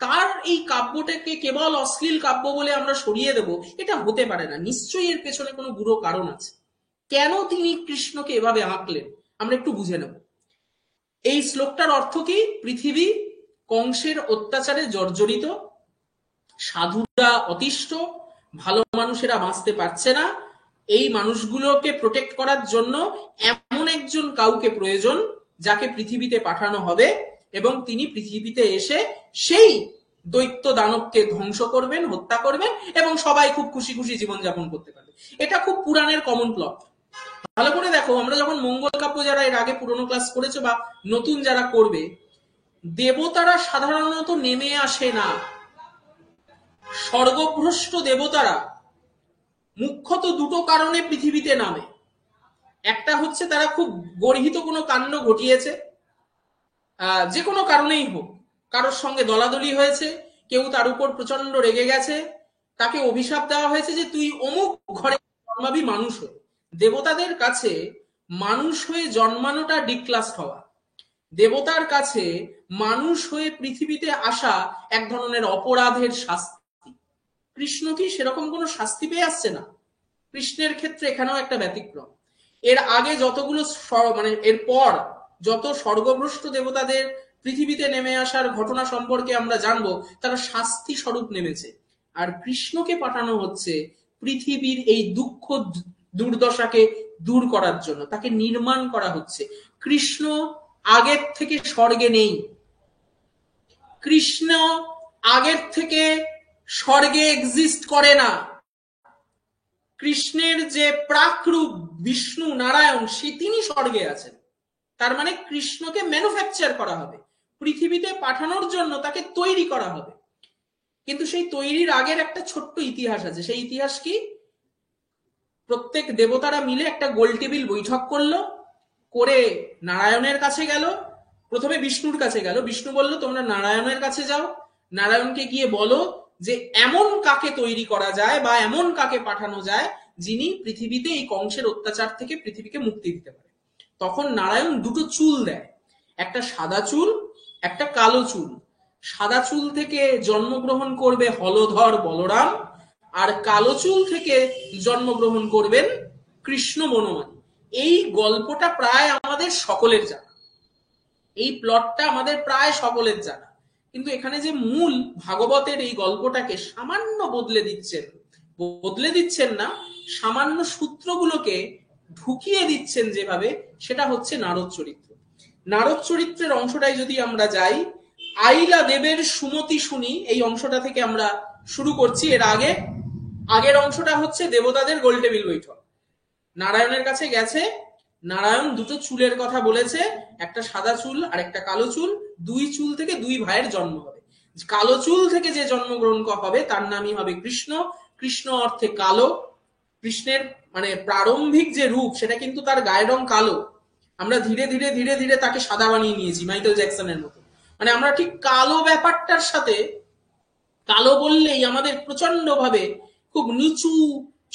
তার এই কাব্যটাকে কেবল অশ্লীল কাব্য বলে আমরা সরিয়ে দেব, এটা হতে পারে না। নিশ্চয়ই এর পেছনে কোনো গুরু কারণ আছে। কেন তিনি কৃষ্ণকে এভাবে আঁকলেন আমরা একটু বুঝে নেব। এই শ্লোকটার অর্থ কি? পৃথিবী কংসের অত্যাচারে জর্জরিত, সাধুরা অতিষ্ঠ, ভালো মানুষেরা বাঁচতে পারছে না। এই মানুষগুলোকে প্রোটেক্ট করার জন্য এমন একজন কাউকে প্রয়োজন যাকে পৃথিবীতে পাঠানো হবে, এবং তিনি পৃথিবীতে এসে সেই দৈত্য দানবকে ধ্বংস করবেন, হত্যা করবেন, এবং সবাই খুব খুশি খুশি জীবনযাপন করতে পারবে। এটা খুব পুরাণের কমন প্লট। ভালো করে দেখো, আমরা যখন মঙ্গল কাব্য, যারা এর আগে পুরনো ক্লাস করেছে বা নতুন যারা করবে, দেবতারা সাধারণত নেমে আসে না। স্বর্গভ্রষ্ট দেবতারা মুখ্যত দুটো কারণে পৃথিবীতে নামে। একটা হচ্ছে তারা খুব গর্হিত কোনো কাণ্ড ঘটিয়েছে, যে কোনো কারণেই হোক, কারোর সঙ্গে দলাদলি হয়েছে, কেউ তার উপর প্রচন্ড রেগে গেছে, তাকে অভিশাপ দেওয়া হয়েছে যে তুই অমুক ঘরে জন্মাবি মানুষ হয়ে। দেবতাদের কাছে মানুষ হয়ে জন্মানোটা ডিক্লাস হওয়া, দেবতার কাছে মানুষ হয়ে পৃথিবীতে আসা এক ধরনের অপরাধের শাস্তি। কৃষ্ণ কি সেরকম কোনো শাস্তি পেয়ে আসছে না? কৃষ্ণের ক্ষেত্রে এখানেও একটা ব্যতিক্রম। এর আগে যতগুলো এর পর যত স্বর্গভ্রষ্ট দেবতাদের পৃথিবীতে নেমে আসার ঘটনা সম্পর্কে আমরা জানবো, তারা শাস্তি স্বরূপ নেমেছে। আর কৃষ্ণকে পাঠানো হচ্ছে পৃথিবীর এই দুঃখ দুর্দশাকে দূর করার জন্য, তাকে নির্মাণ করা হচ্ছে। কৃষ্ণ আগের থেকে স্বর্গে নেই, কৃষ্ণ আগের থেকে স্বর্গে এক্সিস্ট করে না। কৃষ্ণের যে প্রাকরূপ বিষ্ণু নারায়ণ, তিনি স্বর্গে আছেন। তার মানে কৃষ্ণকে ম্যানুফ্যাকচার করা হবে, পৃথিবীতে পাঠানোর জন্য তাকে তৈরি করা হবে। কিন্তু সেই তৈরির আগের একটা ছোট্ট ইতিহাস আছে। সেই ইতিহাস কি? প্রত্যেক দেবতারা মিলে একটা গোল টেবিল বৈঠক করলো, করে নারায়ণের কাছে গেল। প্রথমে বিষ্ণুর কাছে গেল, বিষ্ণু বলল তোমরা নারায়ণের কাছে যাও, নারায়ণকে গিয়ে বলো যে এমন কাকে তৈরি করা যায় বা এমন কাকে পাঠানো যায় যিনি পৃথিবীতে এই কংসের অত্যাচার থেকে পৃথিবীকে মুক্তি দিতে পারে। তখন নারায়ণ দুটো চুল দেয়, একটা সাদা চুল, একটা কালো চুল। সাদা চুল থেকে জন্মগ্রহণ করবে হলধর বলরাম, আর কালো চুল থেকে জন্মগ্রহণ করবেন কৃষ্ণ বনমালী। এই গল্পটা প্রায় আমাদের সকলের জানা, এই প্লটটা আমাদের প্রায় সকলের জানা। কিন্তু এখানে যে মূল ভাগবতের এই গল্পটাকে সামান্য বদলে দিচ্ছেন না, সামান্য সূত্রগুলোকে ঢুকিয়ে দিচ্ছেন যেভাবে, সেটা হচ্ছে নারদ চরিত্র। নারদ চরিত্রের অংশটাই যদি আমরা যাই, আইলা দেবের সুমতি শুনি, এই অংশটা থেকে আমরা শুরু করছি। এর আগের অংশটা হচ্ছে দেবতাদের গোল টেবিল বৈঠক। নারায়ণের কাছে গেছে, নারায়ণ দুটো চুলের কথা বলেছে, একটা সাদা চুল আর একটা কালো চুল, দুই চুল থেকে দুই ভাইয়ের জন্ম হবে। কালো চুল থেকে যে জন্মগ্রহণ হবে তার নামই হবে কৃষ্ণ। কৃষ্ণ অর্থে কালো। কৃষ্ণের মানে প্রারম্ভিক যে রূপ সেটা কিন্তু তার গায়ের রং কালো। আমরা ধীরে ধীরে ধীরে ধীরে তাকে সাদা বানিয়ে নিয়েছি মাইকেল জ্যাকসনের মতো। মানে আমরা ঠিক কালো ব্যাপারটার সাথে, কালো বললেই আমাদের প্রচন্ড ভাবে খুব নিচু,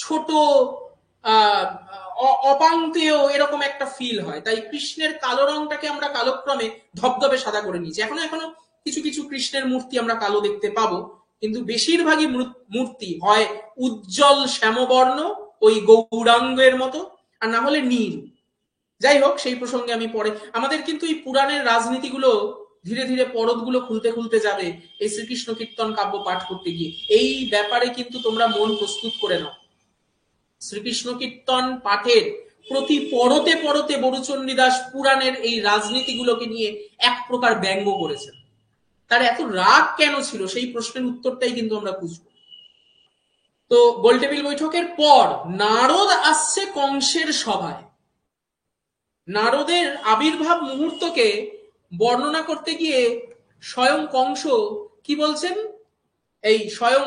ছোট, অপাঙ্কেয় এরকম একটা ফিল হয়। তাই কৃষ্ণের কালো রংটাকে আমরা কালক্রমে ধবধবে সাদা করে নিয়েছি। এখনো কিছু কিছু কৃষ্ণের মূর্তি আমরা কালো দেখতে পাবো, কিন্তু বেশিরভাগই মূর্তি হয় উজ্জ্বল শ্যামবর্ণ, ওই গৌরাঙ্গের মতো, আর না হলে নীল। যাই হোক, সেই প্রসঙ্গে আমি পরে। আমাদের কিন্তু এই পুরাণের রাজনীতিগুলো ধীরে ধীরে পরতগুলো খুলতে খুলতে যাবে এই শ্রীকৃষ্ণ কীর্তন কাব্য পাঠ করতে গিয়ে। এই ব্যাপারে কিন্তু তোমরা মন প্রস্তুত করে নাও। শ্রীকৃষ্ণ কীর্তন পাঠের প্রতি পরতে পরতে বরুচণ্ডীদাস পুরাণের এই রাজনীতিগুলোকে নিয়ে এক প্রকার ব্যঙ্গ করেছেন। তার এত রাগ কেন ছিল, সেই প্রশ্নের উত্তরটাই কিন্তু আমরা খুঁজব। তো গোলটেবিল বৈঠকের পর নারদ আসছে কংসের সভায়। নারদের আবির্ভাব মুহূর্তকে বর্ণনা করতে গিয়ে স্বয়ং কংস কি বলছেন, এই স্বয়ং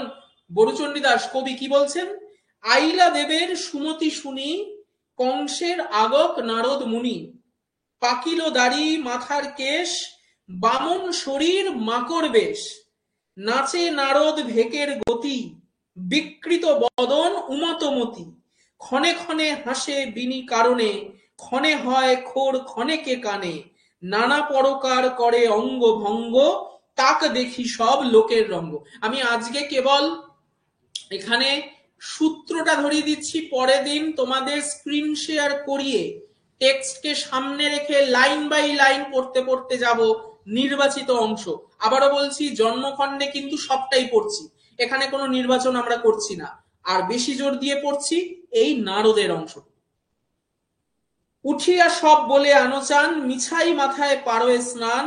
বরুচণ্ডীদাস কবি কি বলছেন, আইলা দেবের সুমতি শুনি কংসের আগক নারদ মুনি, পাকিল দাড়ি মাথার কেশ, বামন শরীর মাকড় বেশ, নাচে নারদ ভেকের গতি, বিকৃত বদন উমতমতি, ক্ষণে ক্ষণে হাসে বিনি কারণে, ক্ষণে হয় খোর ক্ষণেকে কানে, নানা পরকার করে অঙ্গ ভঙ্গ, তাক দেখি সব লোকের রঙ্গ। আমি আজকে কেবল এখানে সূত্রটা ধরিয়ে দিচ্ছি, পরের দিন তোমাদের স্ক্রিন শেয়ার করিয়ে টেক্সটকে সামনে রেখে লাইন বাই লাইন পড়তে পড়তে যাব নির্বাচিত অংশ। আবারও বলছি, জন্মখণ্ডে কিন্তু সবটাই পড়ছি, এখানে কোনো নির্বাচন আমরা করছি না, আর বেশি জোর দিয়ে পড়ছি এই নারদের অংশ। উঠিয়া সব বলে আনোচান, মিছাই মাথায় পারোয় স্নান,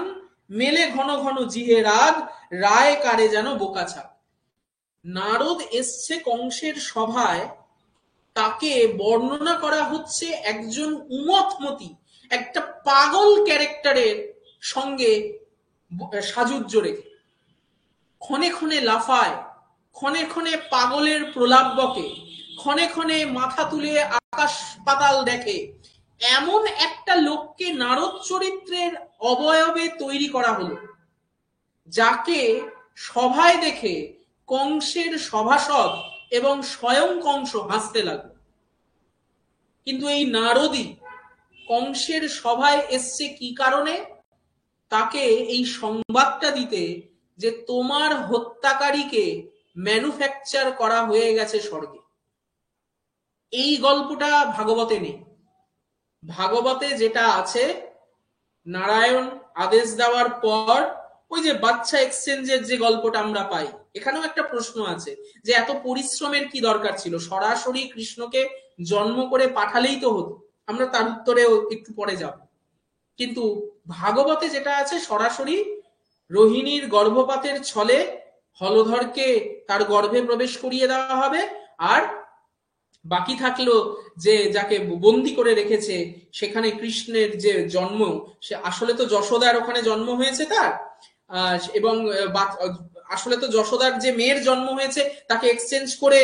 মেলে ঘন ঘন জিহে রাগ, রায় কারে যেন বোকাছাক। নারদ এসছে কংসের সভায়, তাকে বর্ণনা করা হচ্ছে একজন উমতমতি, একটা পাগল ক্যারেক্টারের সঙ্গে সাজুজ্য রেখে। ক্ষণে ক্ষণে লাফায়, ক্ষণে ক্ষণে পাগলের প্রলাপ বকে, ক্ষণে ক্ষণে মাথা তুলে আকাশ পাতাল দেখে, এমন একটা লোককে নারদ চরিত্রের অবয়বে তৈরি করা হলো, যাকে সভায় দেখে কংসের সভাসদ এবং স্বয়ং কংস হাসতে লাগলো। কিন্তু এই নারদই কংসের সভায় এসছে কি কারণে, তাকে এই সংবাদটা দিতে যে তোমার হত্যাকারীকে ম্যানুফ্যাকচার করা হয়ে গেছে স্বর্গে। এই গল্পটা ভাগবতে নেই। ভাগবতে যেটা আছে, নারায়ণ আদেশ দেওয়ার পর ওই যে বাচ্চা এক্সচেঞ্জের যে গল্পটা আমরা পাই, এখানেও একটা প্রশ্ন আছে যে এত পরিশ্রমের কি দরকার ছিল, সরাসরি কৃষ্ণকে জন্ম করে পাঠালেই তো হতো। আমরা তার উত্তরেও একটু পরে যাব। কিন্তু ভাগবতে যেটা আছে, সরাসরি রোহিণীর গর্ভপাতের ছলে হলধরকে তার গর্ভে প্রবেশ করিয়ে দেওয়া হবে, আর বাকি থাকলো যে যাকে বন্দি করে রেখেছে সেখানে কৃষ্ণের যে জন্ম, সে আসলে তো যশোদার ওখানে জন্ম হয়েছে তার, এবং আসলে তো যশোদার যে মেয়ের জন্ম হয়েছে তাকে এক্সচেঞ্জ করে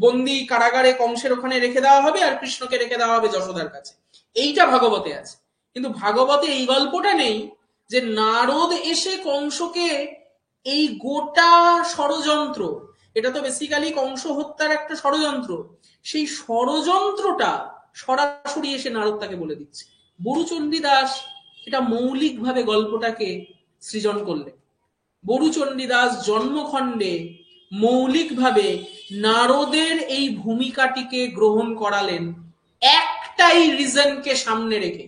বন্দি কারাগারে কংসের ওখানে রেখে দেওয়া হবে, আর কৃষ্ণকে রেখে দেওয়া হবে যশোদার কাছে। এইটা ভাগবতে আছে। কিন্তু ভাগবতে এই গল্পটা নেই যে নারদ এসে কংসকে এই গোটা ষড়যন্ত্র, এটা তো বেসিক্যালি কংস হত্যার একটা ষড়যন্ত্র, সেই ষড়যন্ত্রটা সরাসরি এসে নারদ তাকে বলে দিচ্ছে। বরুচণ্ডীদাস এটা মৌলিকভাবে গল্পটাকে সৃজন করলেন। বরুচণ্ডীদাস জন্মখণ্ডে মৌলিকভাবে নারদের এই ভূমিকাটিকে গ্রহণ করালেন একটাই রিজনকে সামনে রেখে।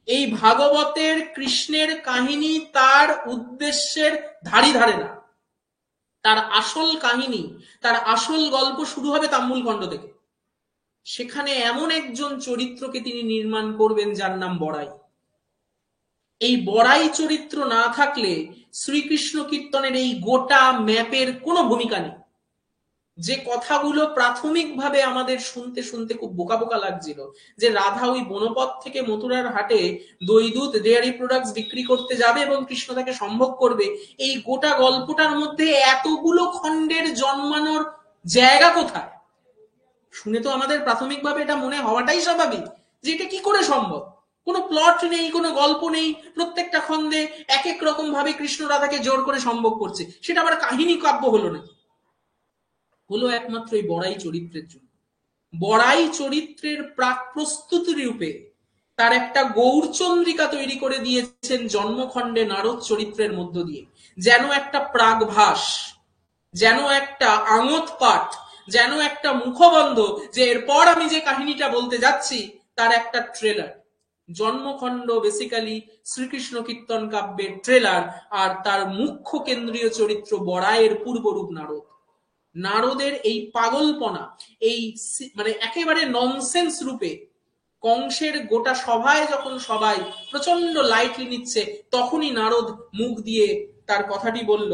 এই ভাগবতের কৃষ্ণের কাহিনী তার উদ্দেশ্যের ধারে না। তার আসল কাহিনী, তার আসল গল্প শুরু হবে তাম্বুল খণ্ড থেকে। সেখানে এমন একজন চরিত্রকে তিনি নির্মাণ করবেন যার নাম বড়াই। এই বড়াই চরিত্র না থাকলে শ্রীকৃষ্ণ কীর্তনের এই গোটা ম্যাপের কোনো ভূমিকা নেই। যে কথাগুলো প্রাথমিকভাবে আমাদের শুনতে শুনতে খুব বোকা বোকা লাগছিল, যে রাধা ওই বনপথ থেকে মথুরার হাটে দই দুধ ডেয়ারি প্রোডাক্টস বিক্রি করতে যাবে এবং কৃষ্ণ তাকে সম্ভোগ করবে, এই গোটা গল্পটার মধ্যে এতগুলো খণ্ডের জন্মানোর জায়গা কোথায়? শুনে তো আমাদের প্রাথমিকভাবে এটা মনে হওয়াটাই স্বাভাবিক যে এটা কি করে সম্ভব। কোনো প্লট নেই, কোনো গল্প নেই, প্রত্যেকটা খণ্ডে এক এক রকম ভাবে কৃষ্ণ রাধাকে জোর করে সম্ভোগ করছে। সেটা আবার কাহিনী কাব্য হলো নাকি? হলো একমাত্র এই বড়াই চরিত্রের জন্য। বড়াই চরিত্রের প্রাক প্রস্তুতি রূপে তার একটা গৌরচন্দ্রিকা তৈরি করে দিয়েছেন জন্মখণ্ডে নারদ চরিত্রের মধ্য দিয়ে, যেন একটা প্রাগভাস, যেন একটা আঙত পাঠ, যেন একটা মুখবন্ধ, যে এরপর আমি যে কাহিনীটা বলতে যাচ্ছি তার একটা ট্রেলার। জন্মখণ্ড বেসিক্যালি শ্রীকৃষ্ণ কীর্তন কাব্যের ট্রেলার, আর তার মুখ্য কেন্দ্রীয় চরিত্র বড়াইয়ের পূর্বরূপ নারদ। নারদের এই পাগলপনা, এই মানে একেবারে ননসেন্স রূপে কংসের গোটা সভায় যখন সবাই প্রচন্ড লাইটলি নিচ্ছে, তখনই নারদ মুখ দিয়ে তার কথাটি বলল,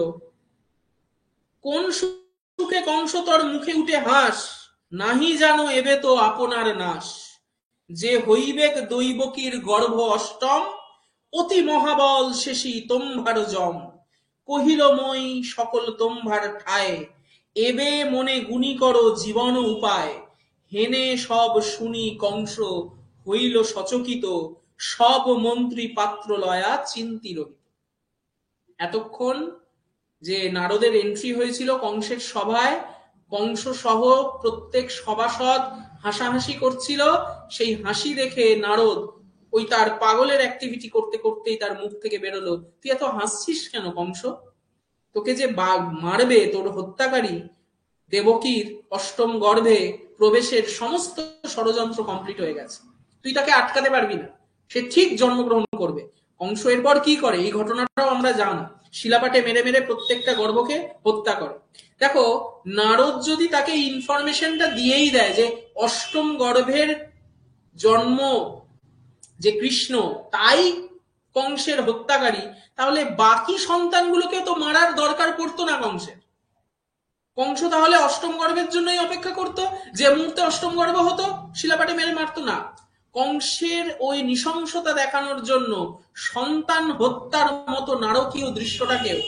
কোন সুখে কংস তোর মুখে উঠে হাস, নাহি জানো এবে তো আপনার নাশ, যে হইবেক দৈবকীর গর্ভ অষ্টম, অতি মহাবল শেষী তোমার জম, কহিল মই সকল তোমার ঠায়, এবে মনে গুণী করো জীবন উপায়, হেনে সব শুনি কংস হইল সচকিত, সব মন্ত্রী পাত্র লয়া চিন্তি রহিত। এতক্ষণ যে নারদের এন্ট্রি হয়েছিল কংসের সভায়, কংস সহ প্রত্যেক সভাসদ হাসাহাসি করছিল, সেই হাসি দেখে নারদ ওই তার পাগলের অ্যাক্টিভিটি করতে করতেই তার মুখ থেকে বেরোলো, তুই এত হাসছিস কেন কংস? তোকে যে মারবে, তোর হত্যাকারী দেবকীর অষ্টম গর্ভে প্রবেশের সমস্ত ষড়যন্ত্র কমপ্লিট হয়ে গেছে, তুই তাকে আটকাতে পারবি না, সে ঠিক জন্মগ্রহণ করবে। কংস এরপর কি করে এই ঘটনাটাও আমরা জানি, শিলাপাটে মেরে মেরে প্রত্যেকটা গর্ভকে হত্যা করে। দেখো, নারদ যদি তাকে ইনফরমেশনটা দিয়েই দেয় যে অষ্টম গর্ভের জন্ম যে কৃষ্ণ তাই কংসের হত্যাকারী, তাহলে বাকি সন্তানগুলোকে তো মারার দরকার পড়তো না কংসের। কংস তাহলে অষ্টম গর্ভের জন্যই অপেক্ষা করতো, যে মুহূর্তে অষ্টম গর্ভ হতো শিলাপাটে মেরে মারতো না। কংসের ওই নৃশংসতা দেখানোর জন্য সন্তান হত্যার মতো নারকীয় দৃশ্যটাকেও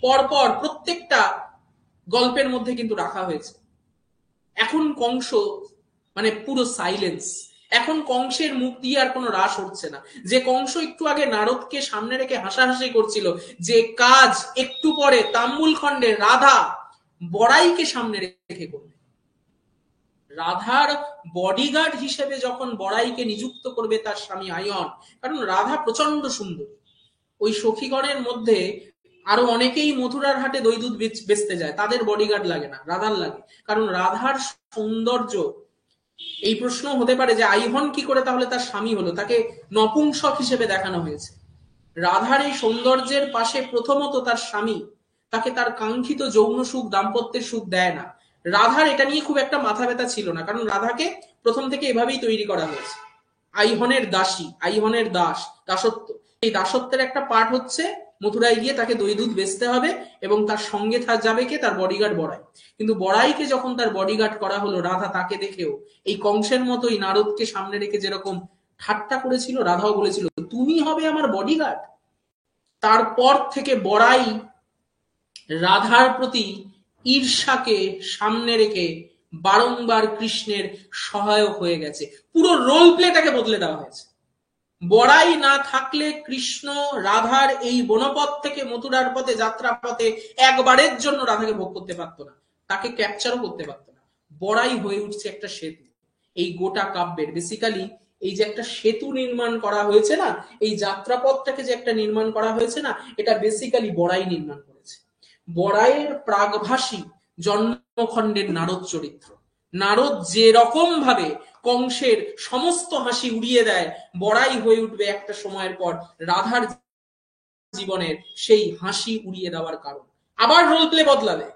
পরপর প্রত্যেকটা গল্পের মধ্যে কিন্তু রাখা হয়েছে। এখন কংস মানে পুরো সাইলেন্স, এখন কংসের মুখ দিয়ে আর কোনো রাস হচ্ছে না। যে কংস একটু আগে নারদকে সামনে রেখে হাসাহাসি করছিল, যে কাজ একটু পরে তাম্বুল খণ্ডে রাধা বড়াইকে সামনে রেখে করবে, রাধার বডিগার্ড হিসেবে যখন বড়াইকে নিযুক্ত করবে তার স্বামী আয়ন, কারণ রাধা প্রচন্ড সুন্দর, ওই সখীগণের মধ্যে আরো অনেকেই মথুরার হাটে দই দুধ বেচতে যায়, তাদের বডিগার্ড লাগে না, রাধার লাগে, কারণ রাধার সৌন্দর্য। এই প্রশ্ন হতে পারে যে আইহন কি করে তাহলে তার স্বামী হলো, তাকে নপুংসক হিসেবে দেখানো হয়েছে। রাধার এই সৌন্দর্যের পাশে প্রথমত তার স্বামী তাকে তার কাঙ্ক্ষিত যৌন সুখ, দাম্পত্যের সুখ দেয় না। রাধার এটা নিয়ে খুব একটা মাথা ব্যথা ছিল না, কারণ রাধাকে প্রথম থেকে এভাবেই তৈরি করা হয়েছে, আইহনের দাসী, আইহনের দাস, দাসত্ব। এই দাসত্বের একটা পার্ট হচ্ছে মথুরায় গিয়ে তাকে দই দুধ বেচতে হবে, এবং তার সঙ্গে যাবে কে, তার বডিগার্ড বড়াই। কিন্তু বড়াইকে যখন তার বডিগার্ড করা হলো, রাধা তাকে দেখেও এই কংসের মতোই নারদকে সামনে রেখে যেরকম ঠাট্টা করেছিল, রাধাও বলেছিল তুমি হবে আমার বডিগার্ড। তারপর থেকে বড়াই রাধার প্রতি ঈর্ষাকে সামনে রেখে বারংবার কৃষ্ণের সহায়ক হয়ে গেছে, পুরো রোল প্লেটাকে বদলে দেওয়া হয়েছে। বড়াই না থাকলে কৃষ্ণ রাধার এই বনপথ থেকে মথুরার পথে যাত্রা পথে একবারের জন্য রাধাকে ভোগ করতে পারতো না, তাকে ক্যাপচারও করতে পারতো না। বড়াই হয়ে উঠছে একটা সেতু এই গোটা কাব্যের। বেসিক্যালি এই যে একটা সেতু নির্মাণ করা হয়েছে না, এই যাত্রাপথটাকে যে একটা নির্মাণ করা হয়েছে না, এটা বেসিক্যালি বড়াই নির্মাণ করেছে। বড়াইয়ের প্রাগভাষী জন্মখণ্ডের নারদ চরিত্র। নারদ যে রকম ভাবে কংসের সমস্ত হাসি উড়িয়ে দেয়, বড়াই হয়ে উঠবে একটা সময়ের পর রাধার জীবনের সেই হাসি উড়িয়ে দেওয়ার কারণ। আবার রোল প্লে বদলাবে,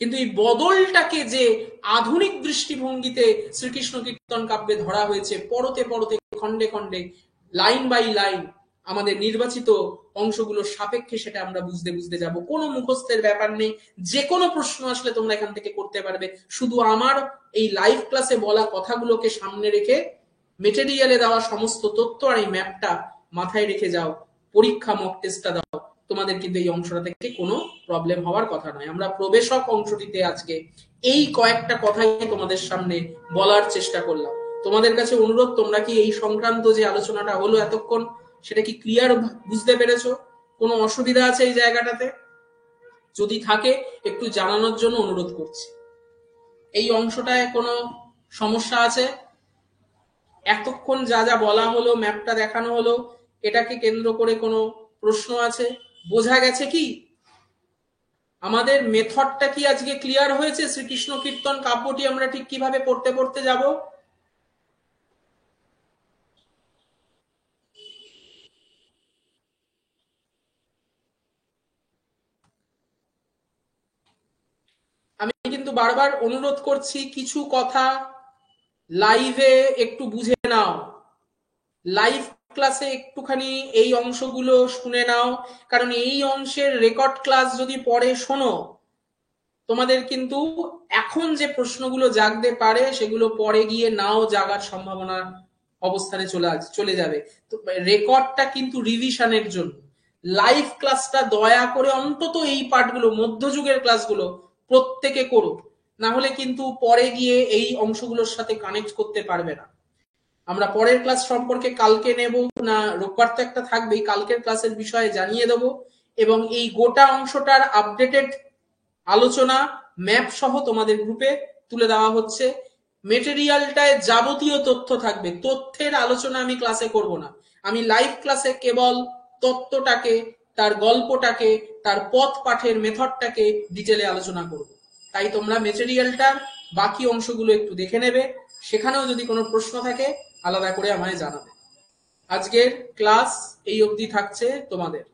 কিন্তু এই বদলটাকে যে আধুনিক দৃষ্টিভঙ্গিতে শ্রীকৃষ্ণ কীর্তন কাব্যে ধরা হয়েছে, পরতে পরতে, খণ্ডে খণ্ডে, লাইন বাই লাইন, আমাদের নির্বাচিত অংশগুলোর সাপেক্ষে সেটা আমরা বুঝতে বুঝতে যাব। কোনো মুখস্থের ব্যাপার নেই, যে কোনো প্রশ্ন আসলে তোমরা এখান থেকে করতে পারবে। শুধু আমার এই লাইভ ক্লাসে বলা কথাগুলোকে সামনে রেখে মেটেরিয়ালে দেওয়া সমস্ত তথ্য আর এই ম্যাপটা মাথায় রেখে যাও, পরীক্ষা মক টেস্টটা দাও, তোমাদের কিন্তু এই অংশটা থেকে কোনো প্রবলেম হওয়ার কথা নয়। আমরা প্রবেশক অংশটিতে আজকে এই কয়েকটা কথাই তোমাদের সামনে বলার চেষ্টা করলাম। তোমাদের কাছে অনুরোধ, তোমরা কি এই সংক্রান্ত যে আলোচনাটা হলো এতক্ষণ, সেটা কি ক্লিয়ার বুঝতে পেরেছো? কোনো অসুবিধা আছে এই জায়গাটাতে? যদি থাকে একটু জানানোর জন্য অনুরোধ করছি। এই অংশটায় কোনো সমস্যা আছে? এতক্ষণ যা যা বলা হলো, ম্যাপটা দেখানো হলো, এটাকে কেন্দ্র করে কোনো প্রশ্ন আছে? বোঝা গেছে কি আমাদের মেথডটা কি আজকে ক্লিয়ার হয়েছে? শ্রীকৃষ্ণ কীর্তন কাব্যটি আমরা ঠিক কিভাবে পড়তে পড়তে যাব? আমি কিন্তু বারবার অনুরোধ করছি, কিছু কথা লাইভে একটু বুঝে নাও, লাইভ ক্লাসে একটুখানি এই অংশগুলো শুনে নাও, কারণ এই অংশের রেকর্ড ক্লাস যদি পরে শোনো, তোমাদের কিন্তু এখন যে প্রশ্নগুলো জাগতে পারে সেগুলো পরে গিয়ে নাও জাগার সম্ভাবনা অবস্থানে চলে যাবে। তো রেকর্ডটা কিন্তু রিভিশনের জন্য, লাইভ ক্লাসটা দয়া করে অন্তত এই পার্টগুলো, মধ্যযুগের ক্লাসগুলো প্রত্যেকে করো, না হলে কিন্তু পরে গিয়ে এই অংশগুলোর সাথে কানেক্ট করতে পারবে না। আমরা পরের ক্লাস সম্পর্কে কালকে নেব না, রোববার তো একটা থাকবেই, কালকের ক্লাসের বিষয়ে জানিয়ে দেব, এবং এই গোটা অংশটার আপডেটেড আলোচনা ম্যাপ সহ তোমাদের গ্রুপে তুলে দেওয়া হচ্ছে। মেটেরিয়ালটায় যাবতীয় তথ্য থাকবে, তথ্যের আলোচনা আমি ক্লাসে করব না, আমি লাইভ ক্লাসে কেবল তত্ত্বটাকে, তার গল্পটাকে, তার পথ পাঠের মেথডটাকে ডিটেলে আলোচনা করব। তাই তোমরা মেটেরিয়ালটার বাকি অংশগুলো একটু দেখে নেবে, সেখানেও যদি কোনো প্রশ্ন থাকে আলাদা করে আমায় জানাবে। আজকের ক্লাস এই অবধি থাকছে তোমাদের।